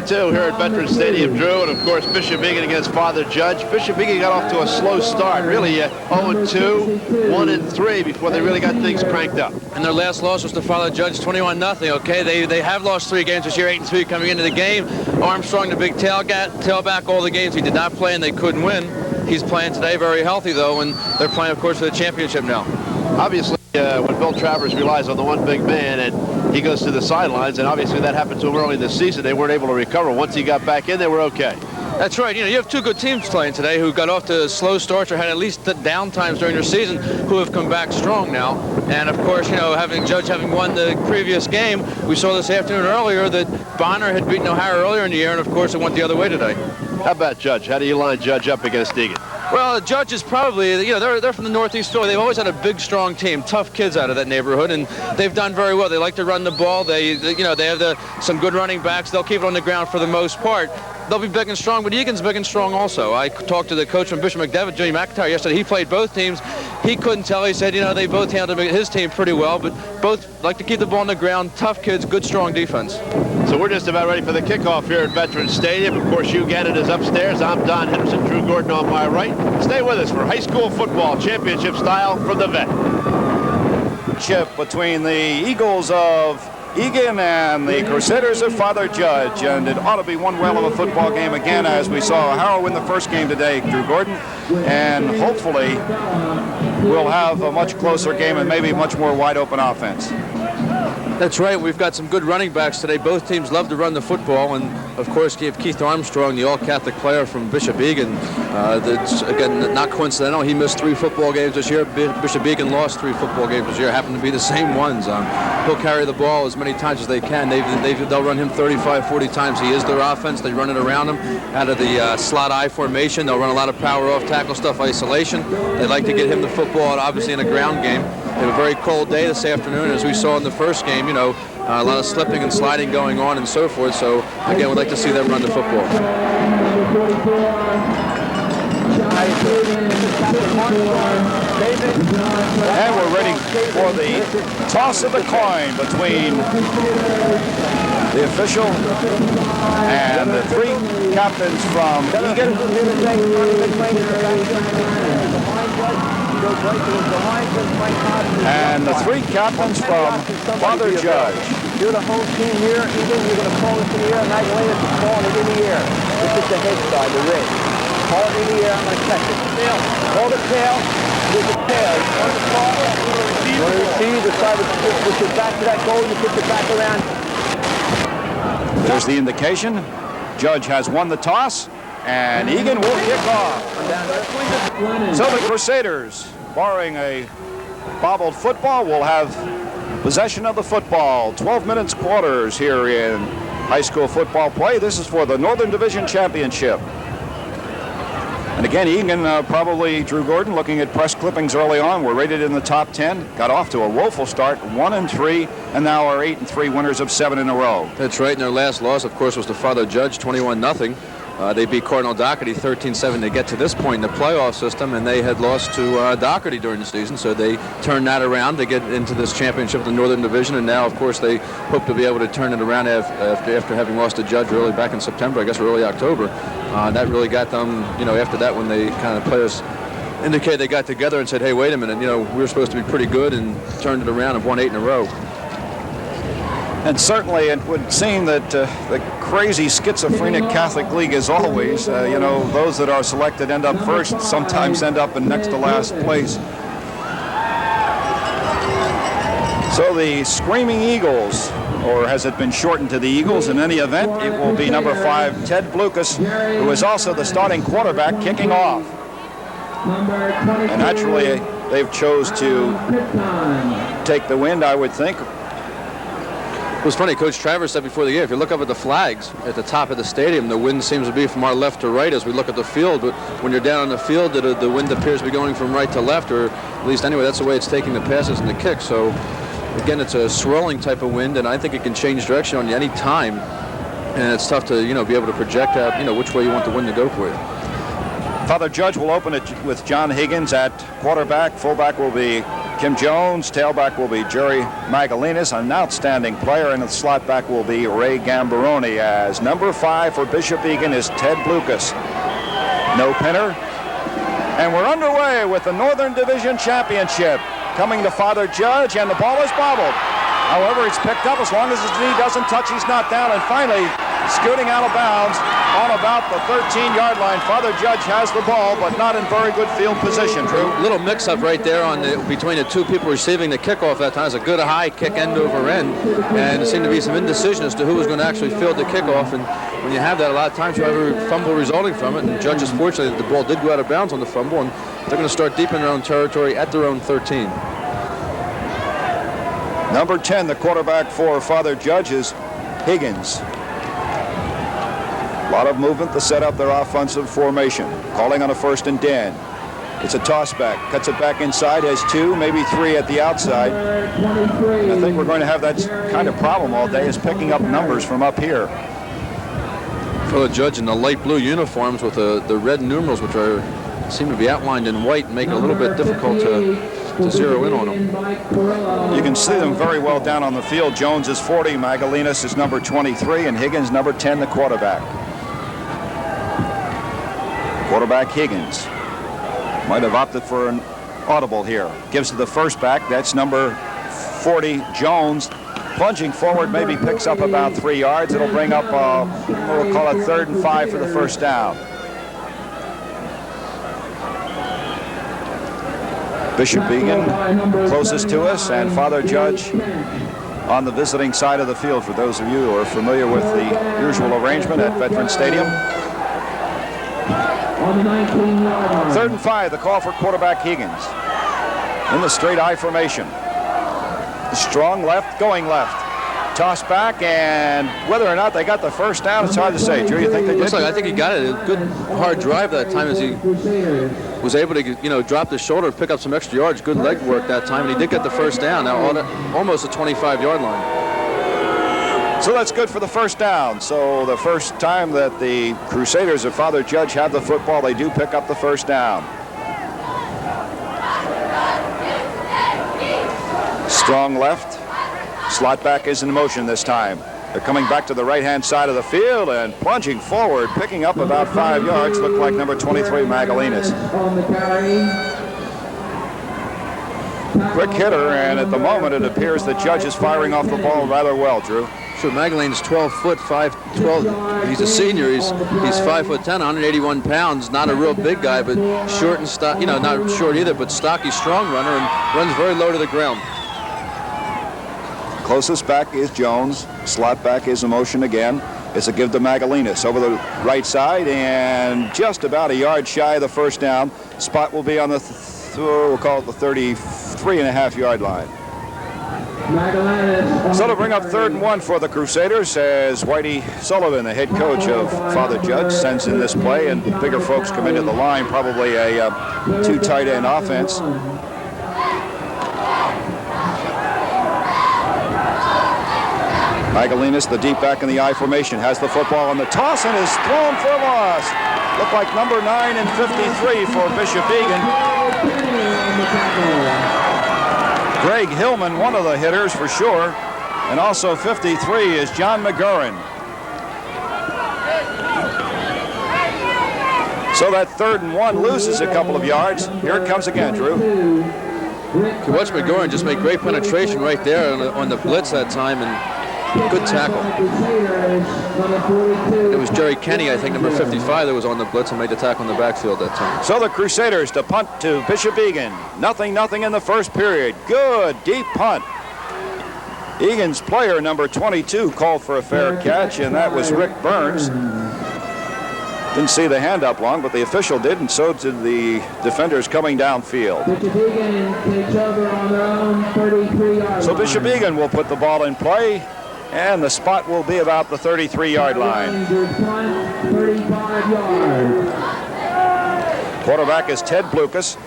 22 here at Veterans Stadium, Drew, and of course Bishop Egan against Father Judge. Bishop Egan got off to a slow start, really 0-2, 1-3 before they really got things cranked up. And their last loss was to Father Judge, 21-0. Okay, they have lost 3 games this year, 8-3 coming into the game. Armstrong, the big tailback, all the games he did not play and they couldn't win. He's playing today, very healthy though, and they're playing, of course, for the championship now. Obviously, when Bill Travers relies on the one big man and he goes to the sidelines, and obviously that happened to him early this season, they weren't able to recover. Once he got back in, they were okay. That's right. You know, you have 2 good teams playing today who got off to slow starts or had at least the down times during their season, who have come back strong now. And of course, you know, Judge having won the previous game, we saw this afternoon earlier that Bonner had beaten O'Hara earlier in the year, and of course it went the other way today. How about Judge? How do you line Judge up against Egan? Well, Judge is probably, you know, they're from the Northeast Philly. They've always had a big, strong team, tough kids out of that neighborhood, and they've done very well. They like to run the ball. They have some good running backs. They'll keep it on the ground for the most part. They'll be big and strong, but Egan's big and strong also. I talked to the coach from Bishop McDevitt, Jerry Magallanes, yesterday. He played both teams. He couldn't tell. He said, you know, they both handled his team pretty well, but both like to keep the ball on the ground. Tough kids, good, strong defense. So we're just about ready for the kickoff here at Veterans Stadium. Of course, Hugh Gannon is upstairs. I'm Don Henderson, Drew Gordon on my right. Stay with us for high school football championship style from the vet. Chip between the Eagles of Egan and the Crusaders of Father Judge, and it ought to be one well of a football game again, as we saw O'Hara win the first game today, Drew Gordon, and hopefully we'll have a much closer game and maybe much more wide open offense. That's right. We've got some good running backs today. Both teams love to run the football, and of course Keith Armstrong, the all-Catholic player from Bishop Egan. That's, again, not coincidental. He missed 3 football games this year. Bishop Egan lost 3 football games this year. Happen to be the same ones. He'll carry the ball as many times as they can. They'll run him 35, 40 times. He is their offense. They run it around him out of the slot I formation. They'll run a lot of power off tackle stuff, isolation. They like to get him the football, obviously, in a ground game. They have a very cold day this afternoon, as we saw in the first game. You know, a lot of slipping and sliding going on and so forth. So, again, we'd like to see them run the football. And we're ready for the toss of the coin between the official and the 3 captains from Egan. And the 3 captains from Father Judge. You're the whole team here. Egan, you're going to call this in the air, and Magallanes is calling it in the air. This is the head side, the red. Call it in the air, I'm going to catch it. Call the tail. There's the tail. On the ball. You want to receive the side of the push it back to that goal, you put it back around. There's the indication. Judge has won the toss, and Egan will kick off. So the Crusaders, barring a bobbled football, will have possession of the football. 12 minutes quarters here in high school football play. This is for the Northern Division Championship. And again, Egan, probably Drew Gordon, looking at press clippings early on, were rated in the top 10, got off to a woeful start, 1-3, and now are 8-3 winners of 7 in a row. That's right, and their last loss, of course, was to Father Judge, 21-0. They beat Cardinal Dougherty 13-7 to get to this point in the playoff system, and they had lost to Dougherty during the season, so they turned that around to get into this championship, the Northern Division, and now, of course, they hope to be able to turn it around after having lost to Judge early back in September, I guess early October. That really got them, you know, after that when they kind of players indicated they got together and said, hey, wait a minute, you know, we were supposed to be pretty good, and turned it around and won 8 in a row. And certainly it would seem that the crazy schizophrenic Catholic League, as always, you know, those that are selected end up first, sometimes end up in next to last place. So the Screaming Eagles, or has it been shortened to the Eagles? In any event, it will be number 5, Ted Blucas, who is also the starting quarterback, kicking off. And naturally, they've chose to take the wind, I would think. It was funny, Coach Travers said before the game, if you look up at the flags at the top of the stadium, the wind seems to be from our left to right as we look at the field, but when you're down on the field, the wind appears to be going from right to left, or at least anyway, that's the way it's taking the passes and the kicks. So again, it's a swirling type of wind, and I think it can change direction on you any time, and it's tough to, you know, be able to project out, you know, which way you want the wind to go for you. Father Judge will open it with John Higgins at quarterback. Fullback will be Kim Jones. Tailback will be Jerry Magallanes, an outstanding player, and the slot back will be Ray Gambaroni, as number 5 for Bishop Egan is Ted Blucas. No pinner. And we're underway with the Northern Division Championship. Coming to Father Judge, and the ball is bobbled. However, it's picked up as long as his knee doesn't touch. He's not down, and finally, scooting out of bounds on about the 13-yard line. Father Judge has the ball, but not in very good field position, Drew. Little mix-up right there between the two people receiving the kickoff that time. It's a good high kick end over end, and there seemed to be some indecision as to who was going to actually field the kickoff. And when you have that, a lot of times you have a fumble resulting from it, and Judge is fortunate that the ball did go out of bounds on the fumble, and they're going to start deep in their own territory at their own 13. Number 10, the quarterback for Father Judge, is Higgins. A lot of movement to set up their offensive formation. Calling on a 1st and 10. It's a toss back. Cuts it back inside. Has 2, maybe 3 at the outside. I think we're going to have that kind of problem all day, is picking up numbers from up here. For the Judge in the light blue uniforms with the red numerals, which seem to be outlined in white, make it a little bit difficult to zero in on them. You can see them very well down on the field. Jones is 40, Magallanes is number 23, and Higgins number 10, the quarterback. Quarterback Higgins might have opted for an audible here. Gives to the first back. That's number 40, Jones. Plunging forward, maybe picks up about 3 yards. It'll bring up, we'll call it 3rd and 5 for the first down. Bishop Egan closest to us, and Father Judge on the visiting side of the field, for those of you who are familiar with the usual arrangement at Veterans Stadium. 3rd and 5, the call for quarterback Higgins. In the straight I formation. Strong left, going left. Toss back, and whether or not they got the first down, it's hard to say. Drew, you think they did? Looks like I think he got it. A good hard drive that time, as he was able to, drop the shoulder, pick up some extra yards. Good leg work that time, and he did get the first down. Now almost a 25-yard line. So that's good for the first down. So the first time that the Crusaders of Father Judge have the football, they do pick up the first down. Strong left. Slot back is in motion this time. They're coming back to the right-hand side of the field and plunging forward, picking up about 5 yards. Look like number 23, Magallanes. Quick hitter, and at the moment it appears that Judge is firing off the ball rather well, Drew. Sure, Magallanes 12 foot, 5'12". He's a senior. He's 5'10", 181 pounds. Not a real big guy, but short and stock. Not short either, but stocky, strong runner, and runs very low to the ground. Closest back is Jones. Slot back is in motion again. It's a give to Magallanes over the right side, and just about a yard shy of the first down. Spot will be on the, we'll call it the 33.5-yard line. So to bring up 3rd and 1 for the Crusaders, as Whitey Sullivan, the head coach of Father Judge, sends in this play, and bigger folks come into the line, probably a 2 tight end offense. Magallanes, the deep back in the I formation, has the football on the toss and is thrown for a loss. Look like number 9 and 53 for Bishop Egan. Greg Hillman, one of the hitters for sure, and also 53 is John McGurran. So that 3rd and 1 loses a couple of yards. Here it comes again, Drew. You watch McGurran just make great penetration right there on the blitz that time, and good tackle. It was Jerry Kenny, I think, number 55, that was on the blitz and made the tackle in the backfield that time. So the Crusaders to punt to Bishop Egan. Nothing in the first period. Good deep punt. Egan's player, number 22, called for a fair catch, and that was Rick Burns. Didn't see the hand up long, but the official did, and so did the defenders coming downfield. Bishop Egan takes over on their own 33-yard So Bishop Egan will put the ball in play, and the spot will be about the 33-yard line. 35 yards. Quarterback is Ted Blucas.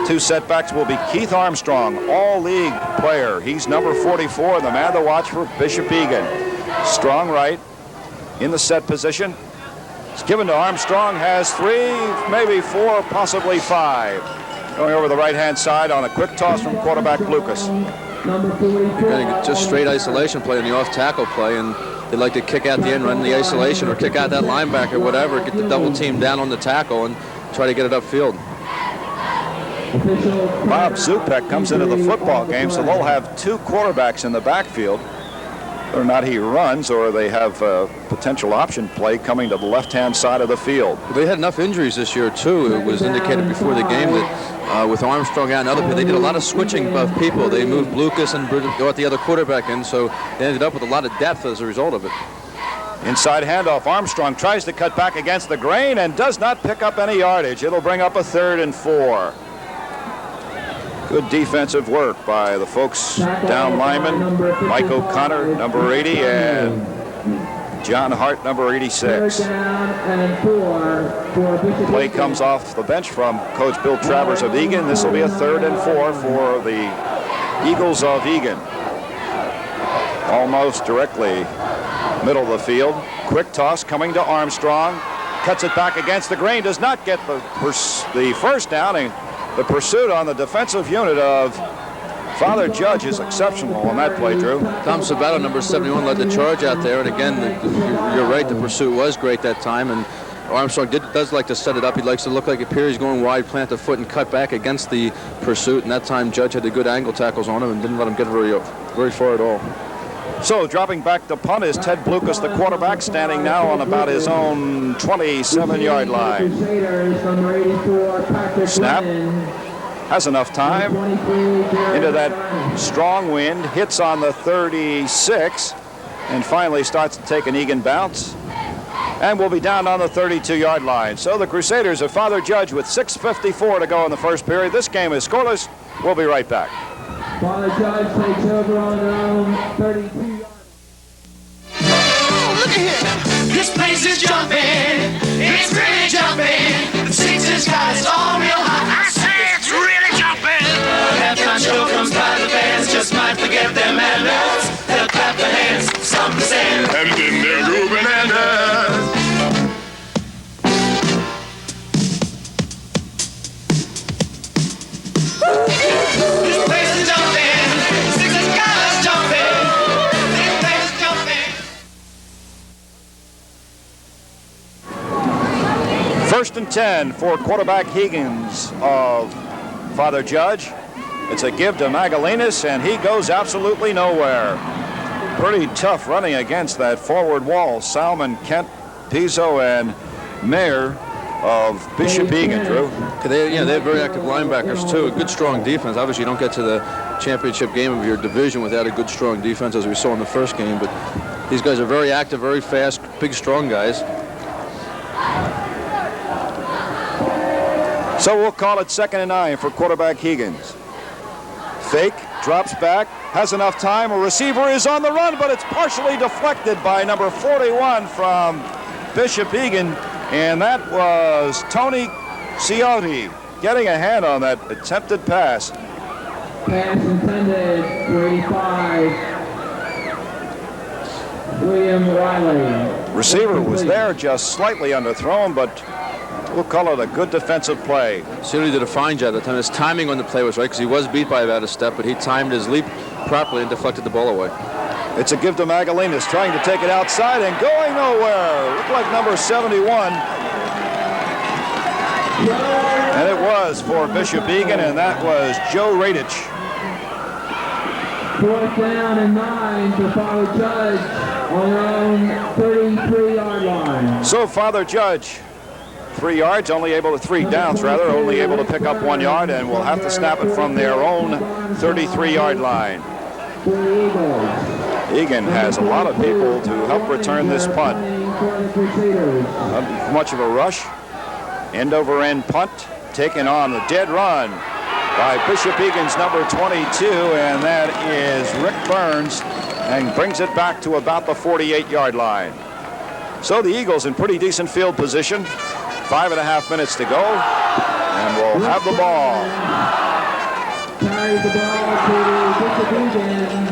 2 setbacks will be Keith Armstrong, all-league player. He's number 44, the man to watch for Bishop Egan. Strong right in the set position. It's given to Armstrong, has 3, maybe 4, possibly 5. Going over the right-hand side on a quick toss from quarterback Lucas. Number 44. You're going to get just straight isolation play on the off-tackle play, and they like to kick out the end, run the isolation, or kick out that linebacker, whatever, get the double team down on the tackle and try to get it upfield. Bob Zupek comes into the football game, so they'll have two quarterbacks in the backfield. Whether or not he runs, or they have a potential option play coming to the left-hand side of the field. They had enough injuries this year, too. It was indicated before the game that with Armstrong out and other people, they did a lot of switching of people. They moved Lucas and brought the other quarterback in, so they ended up with a lot of depth as a result of it. Inside handoff, Armstrong tries to cut back against the grain and does not pick up any yardage. It'll bring up a 3rd and 4. Good defensive work by the folks down lineman, Mike O'Connor, number 80, and John Hart, number 86. Play comes off the bench from Coach Bill Travers of Egan. This will be a 3rd and 4 for the Eagles of Egan. Almost directly middle of the field. Quick toss coming to Armstrong. Cuts it back against the grain. Does not get the first down. And the pursuit on the defensive unit of Father Judge is exceptional on that play, Drew. Tom Sabato, number 71, led the charge out there. And again, you're right, the pursuit was great that time. And Armstrong does like to set it up. He likes to look like he's going wide, plant the foot, and cut back against the pursuit. And that time, Judge had the good angle tackles on him and didn't let him get very far at all. So dropping back to punt is Ted Blucas, the quarterback, standing now on about his own 27-yard line. Snap. Has enough time. Into that strong wind. Hits on the 36. And finally starts to take an Egan bounce. And will be down on the 32-yard line. So the Crusaders have Father Judge with 6:54 to go in the first period. This game is scoreless. We'll be right back. Father Judge takes over on their own 32 yards. Oh, look at here. This place is jumping. It's really jumping. The Sixers got us all real hot. I say it's really jumping. Halftime show comes by, the fans just might forget their manners. They'll clap their hands, some percent, and then they're grooving and This place is jumping. Sixers got us jumping. This place is jumping. 1st and 10 for quarterback Higgins of Father Judge. It's a give to Magallanes, and he goes absolutely nowhere. Pretty tough running against that forward wall. Salmon, Kent, Pizzo, and Mayer of Bishop Egan, Drew. They have very active linebackers, too. A good, strong defense. Obviously, you don't get to the championship game of your division without a good, strong defense, as we saw in the first game. But these guys are very active, very fast, big, strong guys. So we'll call it 2nd and 9 for quarterback Higgins. Fake, drops back, has enough time. A receiver is on the run, but it's partially deflected by number 41 from Bishop Egan, and that was Tony Ciotti getting a hand on that attempted pass. Pass intended for 85. William Riley. Receiver was there, just slightly underthrown, but we'll call it a good defensive play. Ciotti did a fine job that time. His timing on the play was right, because he was beat by about a step, but he timed his leap properly and deflected the ball away. It's a give to Magallanes, trying to take it outside and going nowhere. Looked like number 71. And it was for Bishop Egan, and that was Joe Radich. 4th down and 9 for Father Judge on their own 33-yard line. So Father Judge, 3 yards, only able to 3 downs rather, only able to pick up 1 yard, and will have to snap it from their own 33-yard line. Egan has a lot of people to help return this punt. Not much of a rush. End over end punt, taken on the dead run by Bishop Egan's number 22, and that is Rick Burns, and brings it back to about the 48-yard line. So the Eagles in pretty decent field position. 5.5 minutes to go, and we'll have the ball. Carries the ball to Bishop Egan,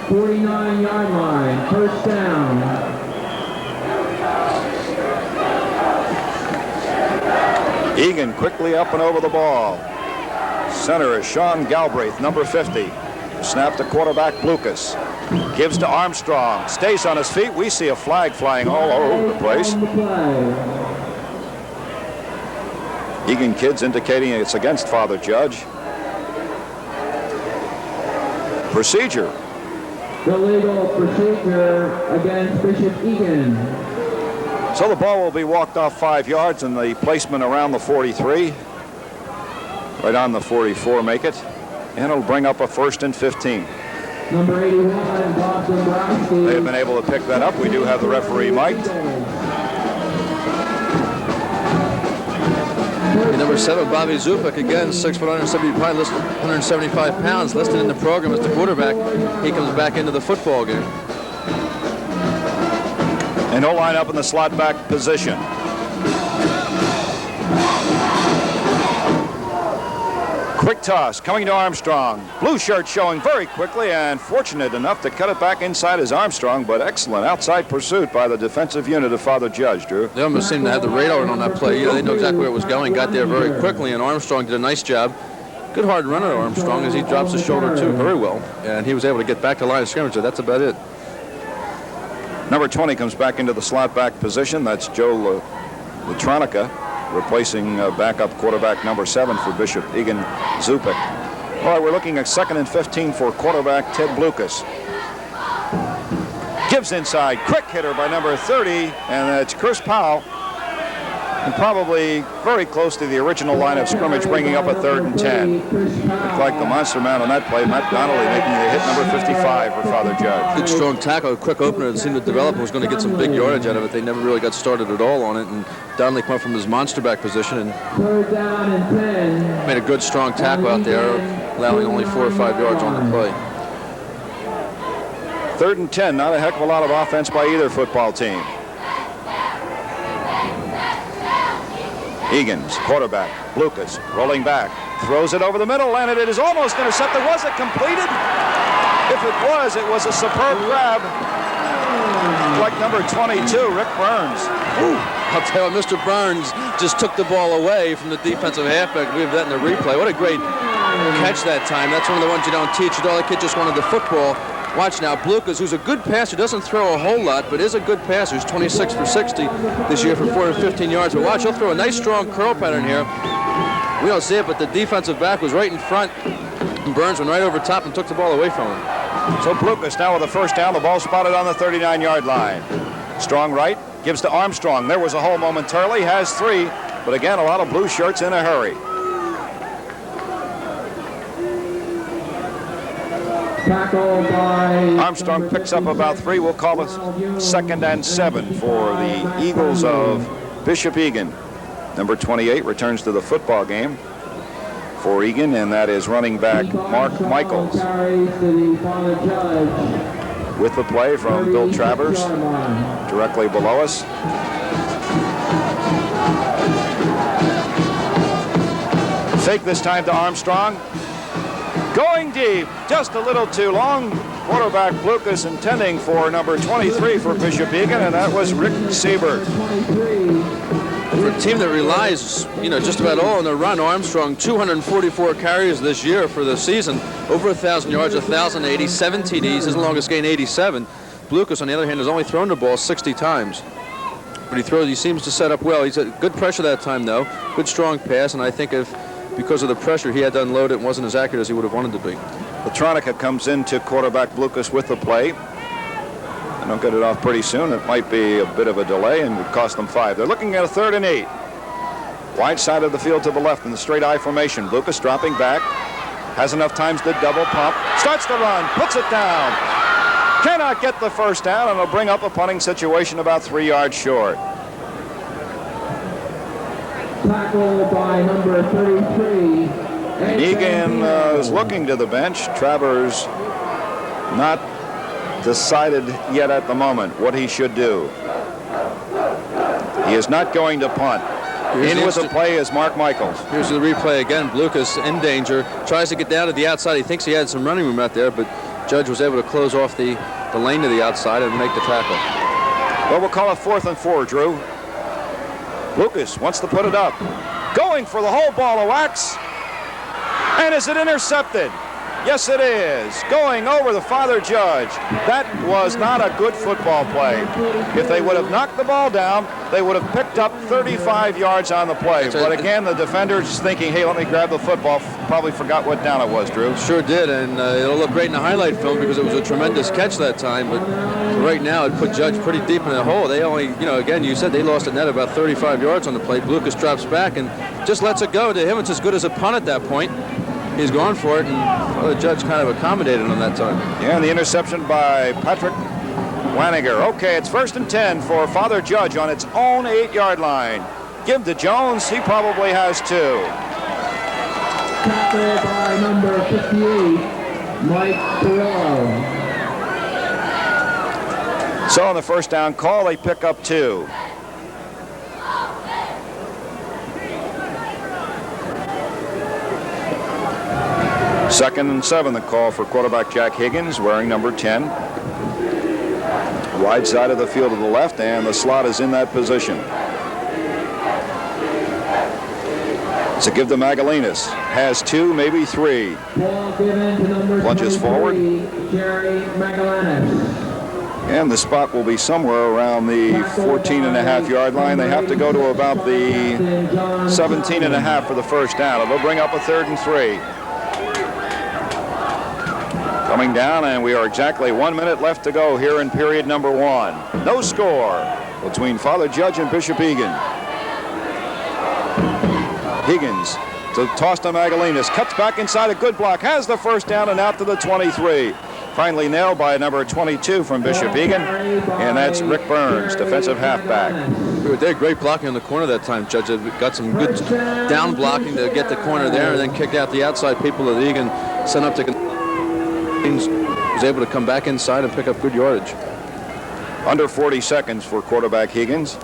49-yard line, 1st down. Egan quickly up and over the ball. center is Sean Galbraith, number 50. Snap to quarterback Lucas. Gives to Armstrong. Stays on his feet. We see a flag flying all over the place. Egan kids indicating it's against Father Judge. Procedure. The legal procedure against Bishop Egan. So the ball will be walked off 5 yards, and the placement around the 43. Right on the 44, make it. And it'll bring up a 1st and 15. Number 81, Bob Dombrowski. They have been able to pick that up. We do have the referee mic'd. Number 7, Bobby Zupek, again, 6 foot 175 pounds, listed in the program as the quarterback. He comes back into the football game. And he'll line up in the slot back position. Quick toss coming to Armstrong. Blue shirt showing very quickly and fortunate enough to cut it back inside his Armstrong, but excellent outside pursuit by the defensive unit of Father Judge, Drew. They almost seemed to have the radar on that play. They know exactly where it was going, got there very quickly, and Armstrong did a nice job. Good hard runner, Armstrong, as he drops his shoulder too very well, and he was able to get back to line of scrimmage, so that's about it. Number 20 comes back into the slot back position. That's Joe Latronica, replacing backup quarterback number 7 for Bishop Egan Zupek. All right, we're looking at 2nd and 15 for quarterback Ted Blucas. Gives inside, quick hitter by number 30, and it's Chris Powell, and probably very close to the original line of scrimmage, bringing up a 3rd and 10. Looked like the monster man on that play, Matt Donnelly, making the hit number 55 for Father Judge. Good strong tackle, a quick opener that seemed to develop and was going to get some big yardage out of it. They never really got started at all on it, and Donnelly came up from his monster back position and 3rd down and 10. made a good strong tackle out there, allowing only 4 or 5 yards on the play. 3rd and 10, not a heck of a lot of offense by either football team. Egan's quarterback, Lucas, rolling back, throws it over the middle, and it is almost intercepted. Was it completed? If it was a superb grab. Like number 22, Rick Burns. Ooh. I'll tell you, Mr. Burns just took the ball away from the defensive halfback. We have that in the replay. What a great catch that time. That's one of the ones you don't teach. All the kid just wanted the football. Watch now, Blucas, who's a good passer, doesn't throw a whole lot, but is a good passer. He's 26 for 60 this year for 415 yards. But watch, he'll throw a nice strong curl pattern here. We don't see it, but the defensive back was right in front. And Burns went right over top and took the ball away from him. So Blucas now with a 1st down. The ball spotted on the 39-yard line. Strong right, gives to Armstrong. There was a hole momentarily, has 3, but again, a lot of blue shirts in a hurry. Tackle by Armstrong picks up about 3. We'll call it 2nd and 7 for the Eagles of Bishop Egan. Number 28 returns to the football game for Egan, and that is running back Mark Michaels. With the play from Bill Travers, directly below us. Fake this time to Armstrong. Going deep, just a little too long. Quarterback Lucas intending for number 23 for Bishop Egan, and that was Rick Siebert. For a team that relies, just about all on the run, Armstrong, 244 carries this year for the season, over 1,000 yards, 1,080, 7 TDs, his longest gain 87. Lucas, on the other hand, has only thrown the ball 60 times. But he seems to set up well. He's had good pressure that time, though. Good strong pass, and I think because of the pressure, he had to unload it and wasn't as accurate as he would have wanted to be. Latronica comes into quarterback Lucas with the play. They don't get it off pretty soon. It might be a bit of a delay and would cost them 5. They're looking at a 3rd and 8. Wide side of the field to the left in the straight I formation. Lucas dropping back. Has enough times to double pump. Starts to run. Puts it down. Cannot get the 1st down, and it'll bring up a punting situation about 3 yards short. Tackle by number 33. And Egan is looking to the bench. Travers not decided yet at the moment what he should do. He is not going to punt. In with the play is Mark Michaels. Here's the replay again. Lucas in danger. Tries to get down to the outside. He thinks he had some running room out there, but Judge was able to close off the lane to the outside and make the tackle. Well, we'll call it 4th and 4, Drew. Lucas wants to put it up. Going for the whole ball of wax. And is it intercepted? Yes, it is. Going over the Father Judge. That was not a good football play. If they would have knocked the ball down, they would have picked up 35 yards on the play. But again, the defender's thinking, hey, let me grab the football. Probably forgot what down it was, Drew. Sure did, and it'll look great in the highlight film because it was a tremendous catch that time. But right now, it put Judge pretty deep in the hole. They only, again, you said they lost a net about 35 yards on the play. Lucas drops back and just lets it go. To him, it's as good as a punt at that point. He's going for it, and the Judge kind of accommodated him that time. Yeah, and the interception by Patrick Waniger. Okay, it's 1st and 10 for Father Judge on its own 8-yard line. Give to Jones. He probably has 2. Tackle by number 58, Mike Perillo. So on the first down call, they pick up 2. Second and 7, the call for quarterback Jack Higgins, wearing number 10. Wide side of the field to the left, and the slot is in that position. So give to Magallanes. Has 2, maybe 3. Ball given to number Lunges forward. Jerry Magallanes. And the spot will be somewhere around the 14.5-yard line. They have to go to about the 17.5 for the first down. It'll bring up a 3rd and 3. Coming down, and we are exactly 1 minute left to go here in period number 1. No score between Father Judge and Bishop Egan. Higgins to toss to Magallanes, cuts back inside, a good block, has the first down and out to the 23. Finally nailed by number 22 from Bishop Egan, and that's Rick Burns, defensive halfback. They did great blocking in the corner that time, Judge. Got some good down blocking to get the corner there, and then kicked out the outside people that Egan sent up to. Was able to come back inside and pick up good yardage. Under 40 seconds for quarterback Higgins.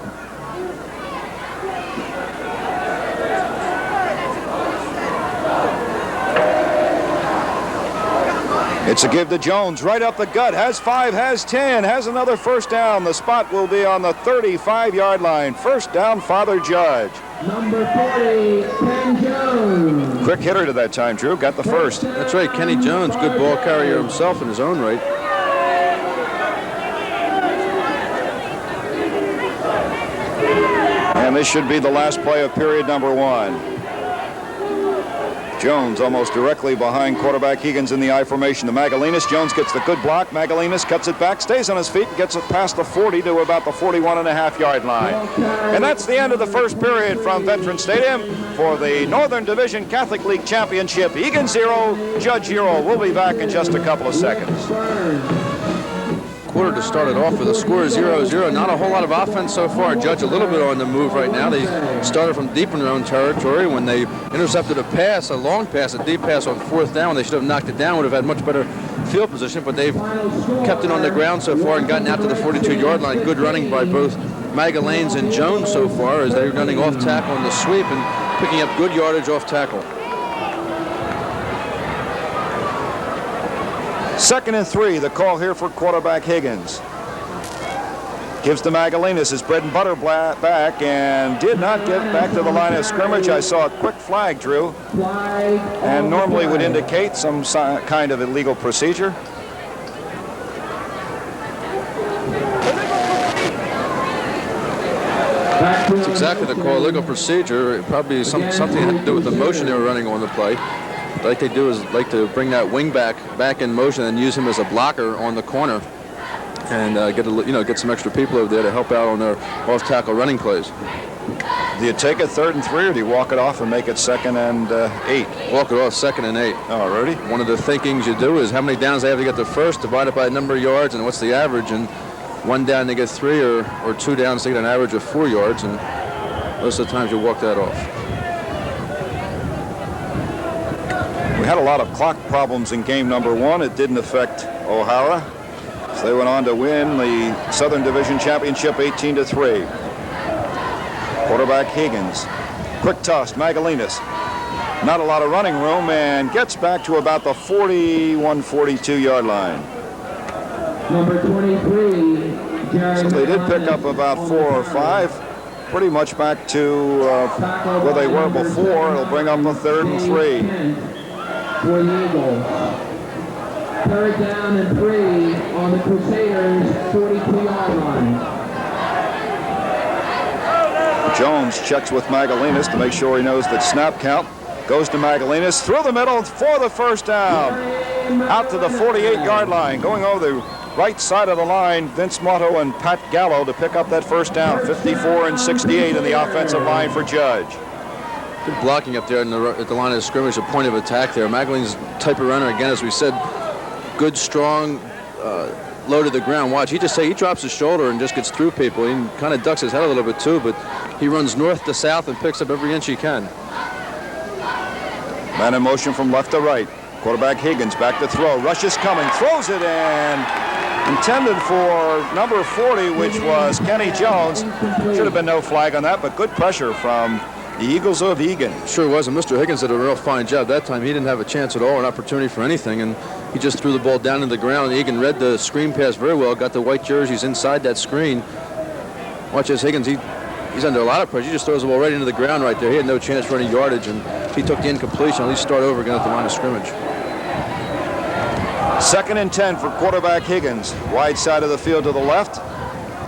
It's a give to Jones, right up the gut, has 5, has 10, has another first down. The spot will be on the 35-yard line. First down, Father Judge. Number 40, Ken Jones. Quick hitter to that time, Drew, got the first. That's right, Kenny Jones, good ball carrier himself in his own right. And this should be the last play of period number 1. Jones almost directly behind quarterback Higgins in the I formation to Magallanes. Jones gets the good block. Magallanes cuts it back, stays on his feet, and gets it past the 40 to about the 41.5-yard line. And that's the end of the first period from Veterans Stadium for the Northern Division Catholic League Championship. Egan 0, Judge 0. We'll be back in just a couple of seconds. Quarter to start it off with a score of 0-0. Not a whole lot of offense so far. Judge a little bit on the move right now. They started from deep in their own territory when they intercepted a pass, a long pass, a deep pass on 4th down. They should have knocked it down, would have had much better field position, but they've kept it on the ground so far and gotten out to the 42-yard line. Good running by both Magallanes and Jones so far as they're running off tackle on the sweep and picking up good yardage off tackle. 2nd and 3, the call here for quarterback Higgins. Gives to Magallanes his bread and butter back and did not get back to the line of scrimmage. I saw a quick flag, Drew, and normally would indicate some kind of illegal procedure. That's exactly the call, illegal procedure. Probably something had to do with the motion they were running on the play. Like they do is like to bring that wing back in motion and use him as a blocker on the corner, and get some extra people over there to help out on their off-tackle running plays. Do you take it 3rd and 3, or do you walk it off and make it 2nd and 8? Walk it off 2nd and 8. Alrighty. One of the thinkings you do is how many downs they have to get to first, divided by the number of yards, and what's the average. And 1 down they get 3, or 2 downs they get an average of 4 yards, and most of the times you walk that off. We had a lot of clock problems in game number 1. It didn't affect O'Hara. So they went on to win the Southern Division Championship 18-3. Quarterback Higgins. Quick toss, Magallanes. Not a lot of running room and gets back to about the 41-42-yard line. Number 23, Jerry So they did pick up about 4 or 5. Pretty much back to where they were before. It'll bring up a 3rd and 3. for the Eagles. Third down and 3 on the Crusaders' 42-yard line. Jones checks with Magallanes to make sure he knows that snap count. Goes to Magallanes through the middle for the first down. Out to the 48-yard line. Going over the right side of the line, Vince Motto and Pat Gallo to pick up that first down. 54 and 68 in the offensive line for Judge. Good blocking up there at the line of scrimmage, a point of attack there. Magallanes type of runner, again, as we said, good, strong, low to the ground. Watch, he drops his shoulder and just gets through people. He kind of ducks his head a little bit too, but he runs north to south and picks up every inch he can. Man in motion from left to right. Quarterback Higgins back to throw. Rush is coming. Throws it and intended for number 40, which was Kenny Jones. Should have been no flag on that, but good pressure from the Eagles of Egan. Sure was, and Mr. Higgins did a real fine job that time. He didn't have a chance at all, an opportunity for anything, and he just threw the ball down to the ground. Egan read the screen pass very well, got the white jerseys inside that screen. Watch this, Higgins, he's under a lot of pressure. He just throws the ball right into the ground right there. He had no chance for any yardage, and if he took the incompletion, at least start over again at the line of scrimmage. 2nd and 10 for quarterback Higgins. Wide side of the field to the left.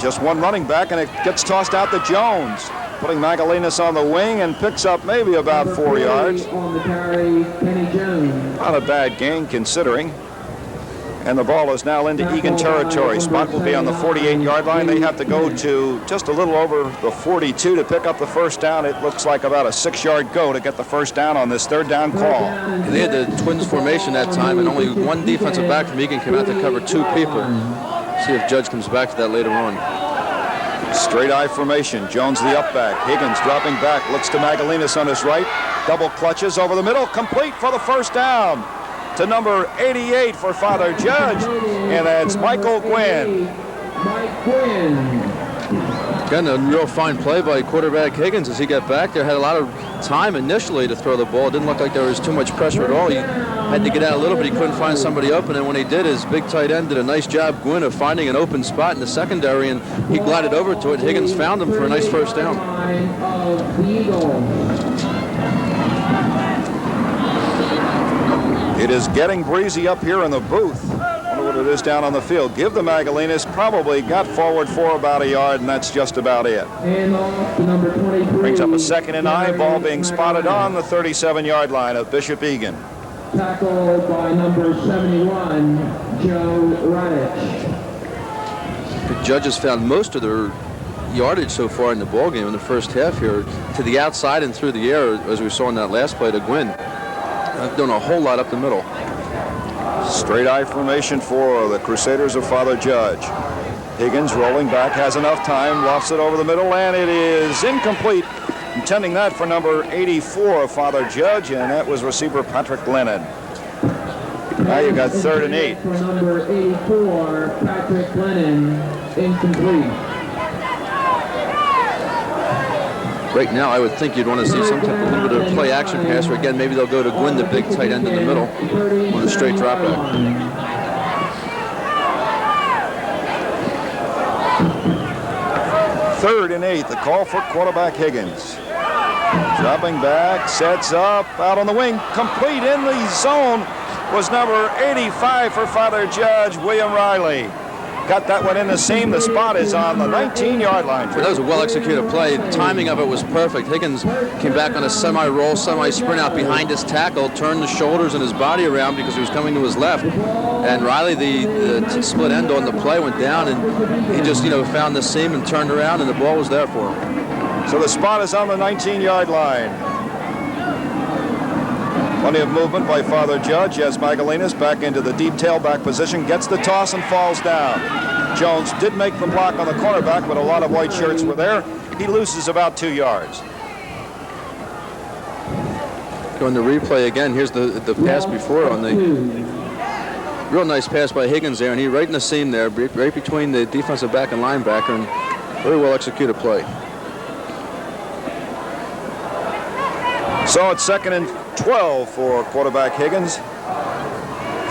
Just one running back, and it gets tossed out to Jones. Putting Magallanes on the wing and picks up maybe about 4 yards. On the carry, Kenny Jones. Not a bad gain considering. And the ball is now into Egan territory. Spot will be on the 48-yard line. They have to go to just a little over the 42 to pick up the first down. It looks like about a 6-yard go to get the first down on this third down call. They had the Twins formation that time, and only one defensive back from Egan came out to cover 2 people. See if Judge comes back to that later on. Straight I formation. Jones the up back. Higgins dropping back. Looks to Magallanes on his right. Double clutches over the middle. Complete for the first down to number 88 for Father Judge. And that's Michael Gwynn. Mike Gwynn. Again, a real fine play by quarterback Higgins as he got back there. Had a lot of time initially to throw the ball. It didn't look like there was too much pressure at all. He had to get out a little bit. He couldn't find somebody open, and when he did, his big tight end did a nice job, Gwynn, of finding an open spot in the secondary, and he glided over to it. Higgins found him for a nice first down. It is getting breezy up here in the booth. Wonder what it is down on the field. Give the Magallanes, probably got forward for about a yard, and that's just about it. Brings up a 2nd and 9, ball being spotted on the 37-yard line of Bishop Egan. Tackled by number 71, Joe Radich. The Judges found most of their yardage so far in the ball game in the first half here to the outside and through the air, as we saw in that last play to Gwynn. Doing a whole lot up the middle. Straight I formation for the Crusaders of Father Judge. Higgins rolling back, has enough time, lofts it over the middle, and it is incomplete. Intending that for number 84 of Father Judge, and that was receiver Patrick Lennon. Now you got 3rd and 8. For number 84, Patrick Lennon, incomplete. Right now, I would think you'd want to see some type of little bit of play action pass, where again, maybe they'll go to Gwynn, the big tight end in the middle, on a straight drop back. 3rd and 8, the call for quarterback Higgins. Dropping back, sets up, out on the wing, complete in the zone was number 85 for Father Judge, William Riley. Got that one in the seam. The spot is on the 19-yard line. That was a well-executed play. The timing of it was perfect. Higgins came back on a semi-roll, semi-sprint out behind his tackle, turned the shoulders and his body around because he was coming to his left. And Riley, the split end on the play, went down, and he just, found the seam and turned around, and the ball was there for him. So the spot is on the 19-yard line. Plenty of movement by Father Judge as Magallanes back into the deep tailback position, gets the toss and falls down. Jones did make the block on the cornerback, but a lot of white shirts were there. He loses about 2 yards. Going to replay again. Here's the pass before on the real nice pass by Higgins there, and he right in the seam there, right between the defensive back and linebacker, and very well executed play. So it's 2nd and 12 for quarterback Higgins.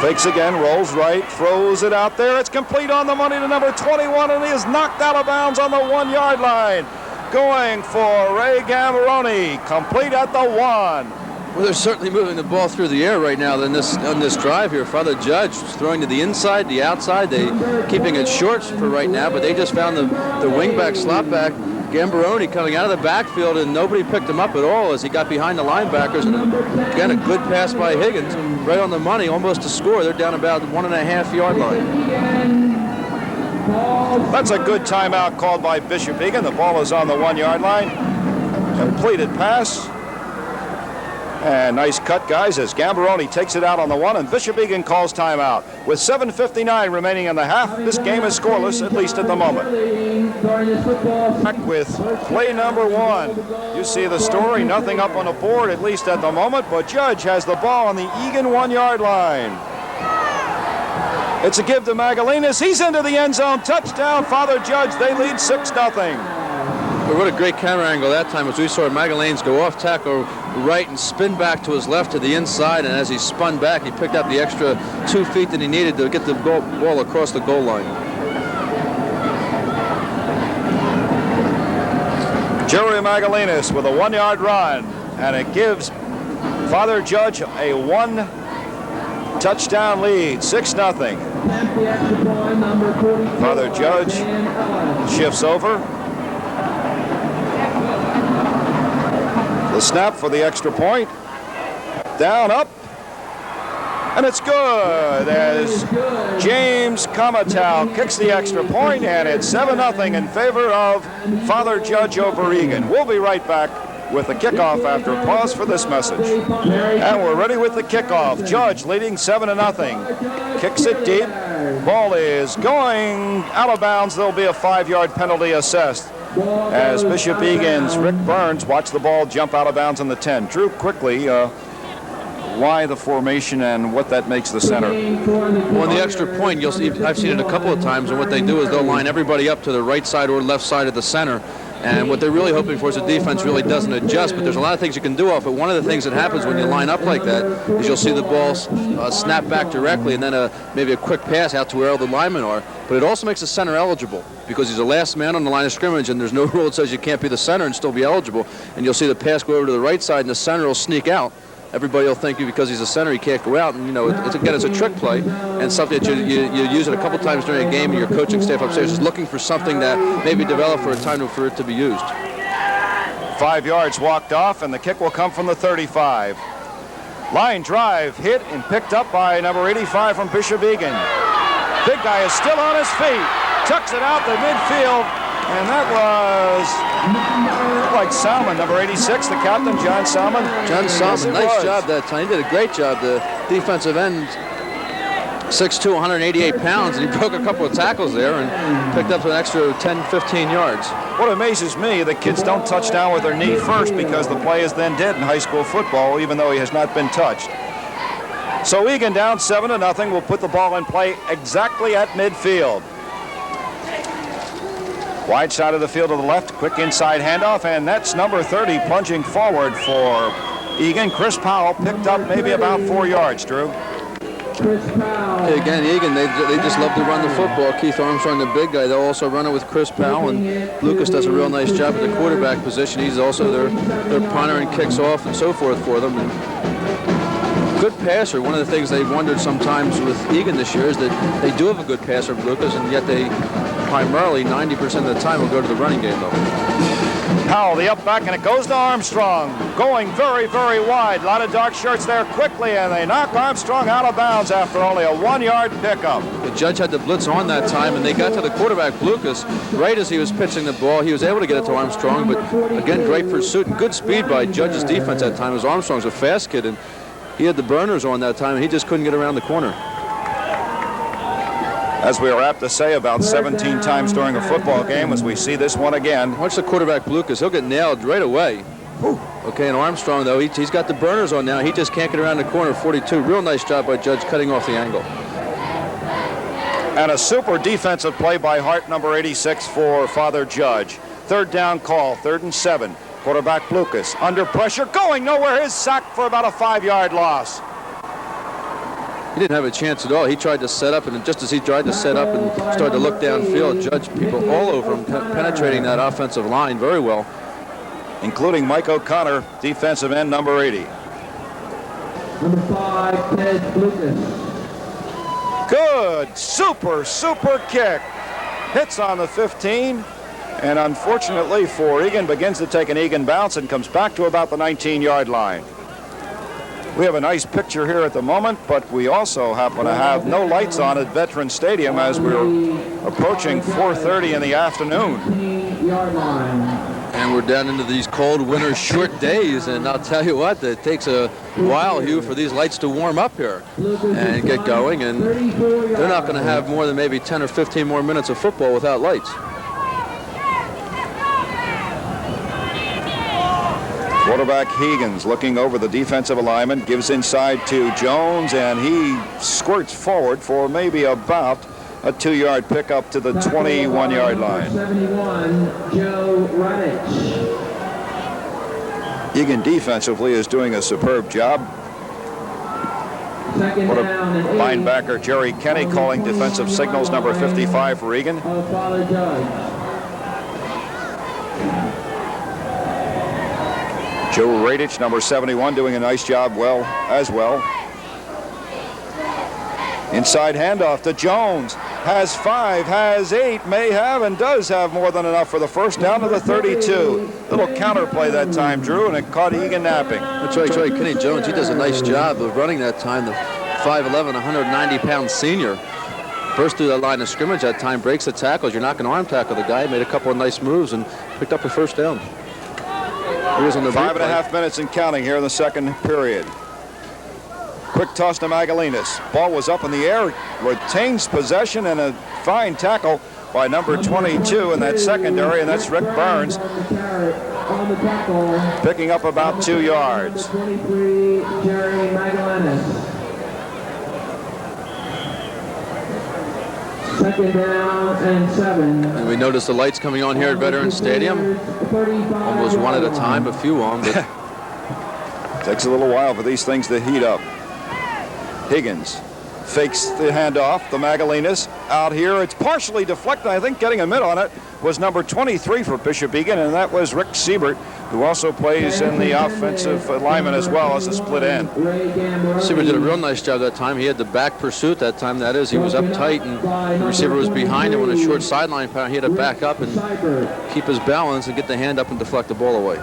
Fakes again, rolls right, throws it out there. It's complete on the money to number 21, and he is knocked out of bounds on the 1-yard line. Going for Ray Gambaroni, complete at the 1. Well, they're certainly moving the ball through the air right now on this drive here. Father Judge throwing to the inside, the outside. They keeping it short for right now, but they just found the wingback slot back. Gambaroni coming out of the backfield, and nobody picked him up at all as he got behind the linebackers. And again, a good pass by Higgins, right on the money, almost to score. They're down about 1.5 yard line. That's a good timeout called by Bishop Egan. The ball is on the 1 yard line. Completed pass. And nice cut, guys, as Gambaroni takes it out on the 1, and Bishop Egan calls timeout. With 7:59 remaining in the half, this game is scoreless, at least at the moment. Back with play number 1. You see the story, nothing up on the board, at least at the moment, but Judge has the ball on the Egan 1 yard line. It's a give to Magallanes. He's into the end zone. Touchdown, Father Judge. They lead 6-0. But what a great camera angle that time as we saw Magallanes go off tackle right and spin back to his left to the inside, and as he spun back, he picked up the extra 2 feet that he needed to get the ball across the goal line. Jerry Magallanes with a 1 yard run, and it gives Father Judge a 1 touchdown lead, 6-0. Father Judge shifts over. The snap for the extra point. Down, up, and it's good as James Comatau kicks the extra point, and it's 7-0 in favor of Father Judge over Egan. We'll be right back with the kickoff after a pause for this message. And we're ready with the kickoff. Judge leading 7-0. Kicks it deep. Ball is going out of bounds. There'll be a 5 yard penalty assessed as Bishop Egan's Rick Burns watched the ball jump out of bounds on the 10. Drew, quickly, why the formation and what that makes the center? Well, on the extra point, you'll see, I've seen it a couple of times, and what they do is they'll line everybody up to the right side or left side of the center. And what they're really hoping for is the defense really doesn't adjust, but there's a lot of things you can do off it. One of the things that happens when you line up like that is you'll see the ball snap back directly and then maybe a quick pass out to where all the linemen are. But it also makes the center eligible because he's the last man on the line of scrimmage, and there's no rule that says you can't be the center and still be eligible. And you'll see the pass go over to the right side, and the center will sneak out. Everybody will think because he's a center he can't go out, and it's a trick play and something that you use it a couple times during a game, and your coaching staff upstairs is looking for something that maybe develop for a time for it to be used. 5 yards walked off, and the kick will come from the 35. Line drive hit and picked up by number 85 from Bishop Egan. Big guy is still on his feet, tucks it out the midfield, and that was like Salmon, number 86, the captain, John Salmon. John Salmon, nice job that time. He did a great job. The defensive end, 6'2", 188 pounds, and he broke a couple of tackles there and picked up an extra 10, 15 yards. What amazes me, the kids don't touch down with their knee first because the play is then dead in high school football, even though he has not been touched. So Egan down 7-0 will put the ball in play exactly at midfield. Wide side of the field to the left, quick inside handoff, and that's number 30 plunging forward for Egan. Chris Powell picked up maybe about 4 yards, Drew. Again, Egan, they just love to run the football. Keith Armstrong, the big guy, they'll also run it with Chris Powell, and Lucas does a real nice job at the quarterback position. He's also their punter and kicks off and so forth for them. And good passer. One of the things they've wondered sometimes with Egan this year is that they do have a good passer, Lucas, and yet they primarily 90% of the time will go to the running game, though. Powell, the up back, and it goes to Armstrong. Going very, very wide. A lot of dark shirts there quickly, and they knock Armstrong out of bounds after only a 1 yard pickup. The Judge had the blitz on that time, and they got to the quarterback, Lucas, right as he was pitching the ball. He was able to get it to Armstrong, but again, great pursuit and good speed by Judge's defense that time, as Armstrong's a fast kid, and he had the burners on that time, and he just couldn't get around the corner. As we are apt to say about 17 times during a football game, as we see this one again. Watch the quarterback, Lucas. He'll get nailed right away. Whew. Okay, and Armstrong, though, he's got the burners on now. He just can't get around the corner. 42. Real nice job by Judge cutting off the angle. And a super defensive play by Hart, number 86, for Father Judge. Third down call, 3rd and 7. Quarterback Lucas under pressure, going nowhere. His sack for about a 5 yard loss. He didn't have a chance at all. He tried to set up, and just as he tried to set up and started to look downfield, Judge people all over him, penetrating that offensive line very well. Including Mike O'Connor, defensive end number 80. Number 5, Ted Lucas. Good, super kick. Hits on the 15, and unfortunately for Egan, begins to take an Egan bounce and comes back to about the 19-yard line. We have a nice picture here at the moment, but we also happen to have no lights on at Veterans Stadium as we're approaching 4:30 in the afternoon. 19-yard line. And we're down into these cold winter short days, and I'll tell you what, it takes a while, Hugh, for these lights to warm up here and get going, and they're not going to have more than maybe 10 or 15 more minutes of football without lights. Quarterback Higgins looking over the defensive alignment, gives inside to Jones, and he squirts forward for maybe about a 2-yard pickup to the 21-yard line. 71, Joe Radich. Egan defensively is doing a superb job. Second down and 8. Linebacker Jerry Kenny calling defensive signals, number 55 for Egan. Of Father Judge. Joe Radich, number 71, doing a nice job as well. Inside handoff to Jones. Has 5, has 8, may have, and does have more than enough for the first down to the 32. Little counterplay that time, Drew, and it caught Egan napping. That's right. Kenny Jones, he does a nice job of running that time. The 5'11", 190-pound senior burst through that line of scrimmage that time, breaks the tackles. You're not going to arm tackle the guy. Made a couple of nice moves and picked up the first down. Here's on the 5.5 minutes and counting here in the second period. Quick toss to Magallanes. Ball was up in the air, retains possession, and a fine tackle by number 22 in that secondary, and that's Rick Burns, picking up about 2 yards. 23, Jerry Magallanes. Second down and 7. And we notice the lights coming on here at Veterans Stadium. Almost one at a time, a few on, but takes a little while for these things to heat up. Higgins fakes the handoff. The Magallanes out here. It's partially deflected. I think getting a mid on it was number 23 for Bishop Egan, and that was Rick Siebert, who also plays in the offensive alignment as well as a split end. Siebert did a real nice job that time. He had the back pursuit that time. That is, he was up tight, and the receiver was behind him on a short sideline pass. He had to back up and keep his balance and get the hand up and deflect the ball away.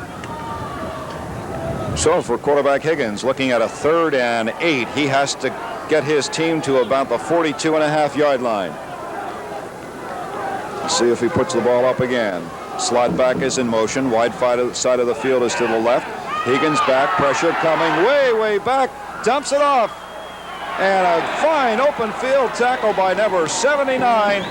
So for quarterback Higgins, looking at a 3rd and 8, he has to get his team to about the 42.5-yard line. Let's see if he puts the ball up again. Slot back is in motion. Wide side of the field is to the left. Higgins back, pressure coming way back, dumps it off. And a fine open field tackle by number 79,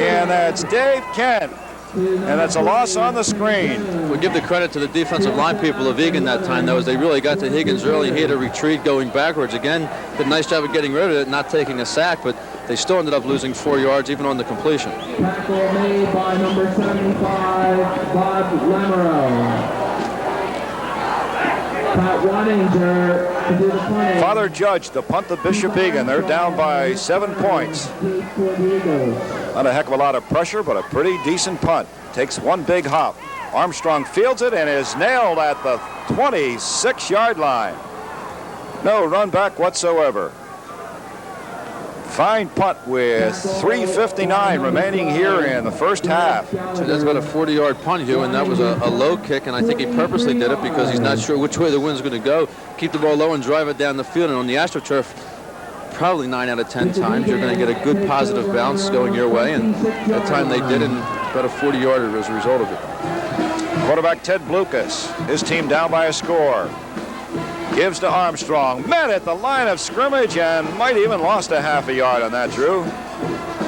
and that's Dave Kent. And that's a loss on the screen. We give the credit to the defensive line people of Egan that time, though, as they really got to Higgins early. He had a retreat going backwards. Again, did a nice job of getting rid of it, not taking a sack, but they still ended up losing 4 yards even on the completion. Tackle made by number 75, Bob Lamoureux. Pat Waninger to do the punting. Father Judge, the punt to Bishop Egan. They're down by 7 points. Not a heck of a lot of pressure, but a pretty decent punt. Takes one big hop. Armstrong fields it and is nailed at the 26-yard line. No run back whatsoever. Fine punt with 3:59 remaining here in the first half. So that's about a 40-yard punt, Hugh, and that was a low kick, and I think he purposely did it because he's not sure which way the wind's going to go. Keep the ball low and drive it down the field, and on the AstroTurf, probably 9 out of 10 times you're going to get a good positive bounce going your way, and that time they did, and about a 40-yarder as a result of it. Quarterback Ted Lucas, his team down by a score. Gives to Armstrong, met at the line of scrimmage and might even lost a half a yard on that, Drew.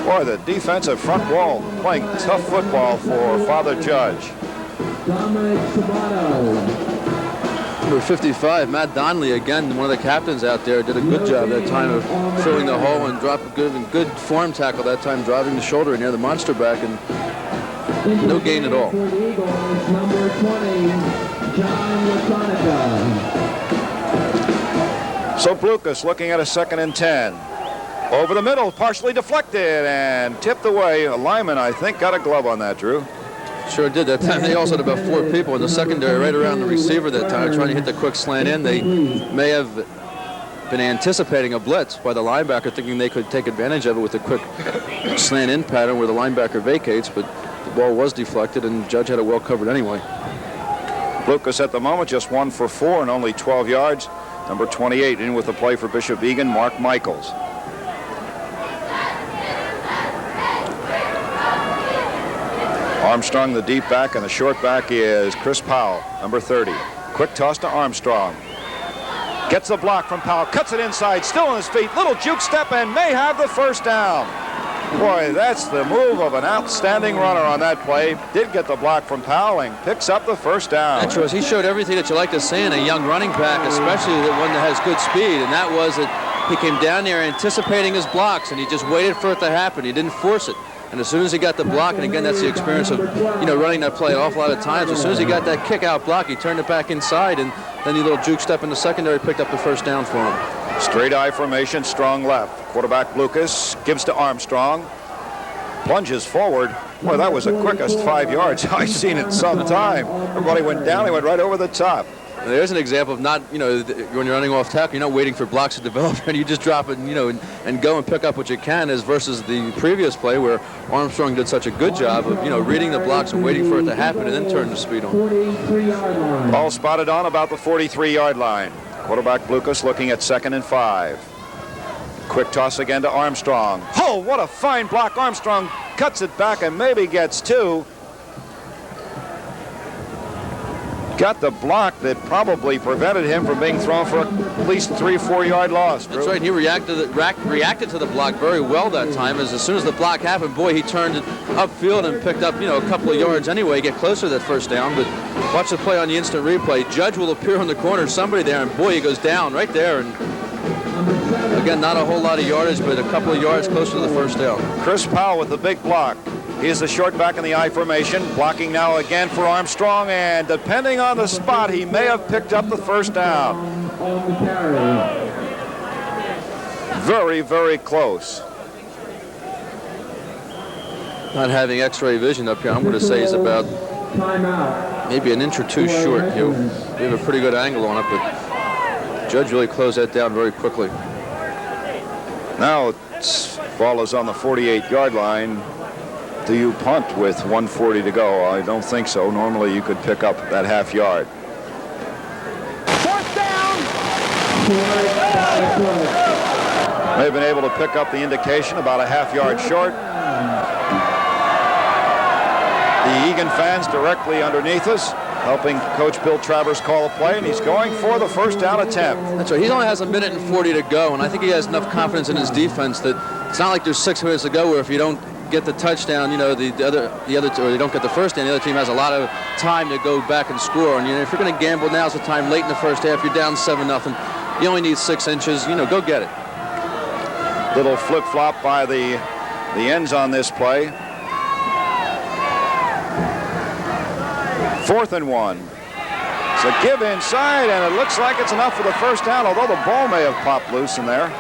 Boy, the defensive front wall playing tough football for Father Judge. Number 55, Matt Donnelly, again, one of the captains out there, did a good job that time of filling the hole and drop a good form tackle that time, driving the shoulder near the monster back, and no gain at all. Number 20, John Laconica. So Lucas looking at a 2nd and 10. Over the middle, partially deflected and tipped away. A lineman, I think, got a glove on that, Drew. Sure did. That time they also had about 4 people in the secondary right around the receiver that time trying to hit the quick slant in. They may have been anticipating a blitz by the linebacker, thinking they could take advantage of it with a quick slant in pattern where the linebacker vacates, but the ball was deflected and Judge had it well covered anyway. Lucas at the moment just 1 for 4 and only 12 yards. Number 28 in with the play for Bishop Egan, Mark Michaels. Armstrong, the deep back, and the short back is Chris Powell, number 30. Quick toss to Armstrong. Gets the block from Powell, cuts it inside, still on his feet, little juke step, and may have the first down. Boy, that's the move of an outstanding runner on that play. Did get the block from Powell and picks up the first down. That's right. He showed everything that you like to see in a young running back, especially the one that has good speed, and that was that he came down there anticipating his blocks, and he just waited for it to happen. He didn't force it. And as soon as he got the block, and again, that's the experience of, running that play an awful lot of times. As soon as he got that kick-out block, he turned it back inside, and then the little juke step in the secondary picked up the first down for him. Straight eye formation, strong left. Quarterback Lucas gives to Armstrong. Plunges forward. Boy, that was the quickest 5 yards I've seen in some time. Everybody went down, he went right over the top. There's an example of not, when you're running off tackle, you're not waiting for blocks to develop, and you just drop it, and go and pick up what you can, as versus the previous play where Armstrong did such a good job of, reading the blocks and waiting for it to happen and then turn the speed on. 43-yard line. Ball spotted on about the 43-yard line. Quarterback Lucas looking at 2nd and 5. Quick toss again to Armstrong. Oh, what a fine block. Armstrong cuts it back and maybe gets 2. Got the block that probably prevented him from being thrown for at least 3-4 yard loss. Drew. That's right. He reacted to the block very well that time. As soon as the block happened, boy, he turned it upfield and picked up, a couple of yards anyway, get closer to that first down. But watch the play on the instant replay. Judge will appear on the corner, somebody there, and boy, he goes down right there. And again, not a whole lot of yardage, but a couple of yards closer to the first down. Chris Powell with the big block. He's the short back in the I formation. Blocking now again for Armstrong, and depending on the spot, he may have picked up the first down. On the carry. Very, very close. Not having x-ray vision up here, I'm going to say he's about maybe an inch or two short. We have a pretty good angle on it, but Judge really closed that down very quickly. Now ball is on the 48-yard line. Do you punt with 1:40 to go? I don't think so. Normally you could pick up that half yard. Fourth down! May have been able to pick up the indication, about a half yard short. The Egan fans directly underneath us, helping Coach Bill Travers call a play, and he's going for the first down attempt. That's right. He only has 1:40 to go, and I think he has enough confidence in his defense that it's not like there's 6 minutes to go where if you don't get the touchdown, the other or they don't get the first down, the other team has a lot of time to go back and score. And if you're going to gamble, now's the time. Late in the first half, you're down 7-0. You only need 6 inches. Go get it. Little flip-flop by the ends on this play. 4th and 1. It's a give inside, and it looks like it's enough for the first down, although the ball may have popped loose in there.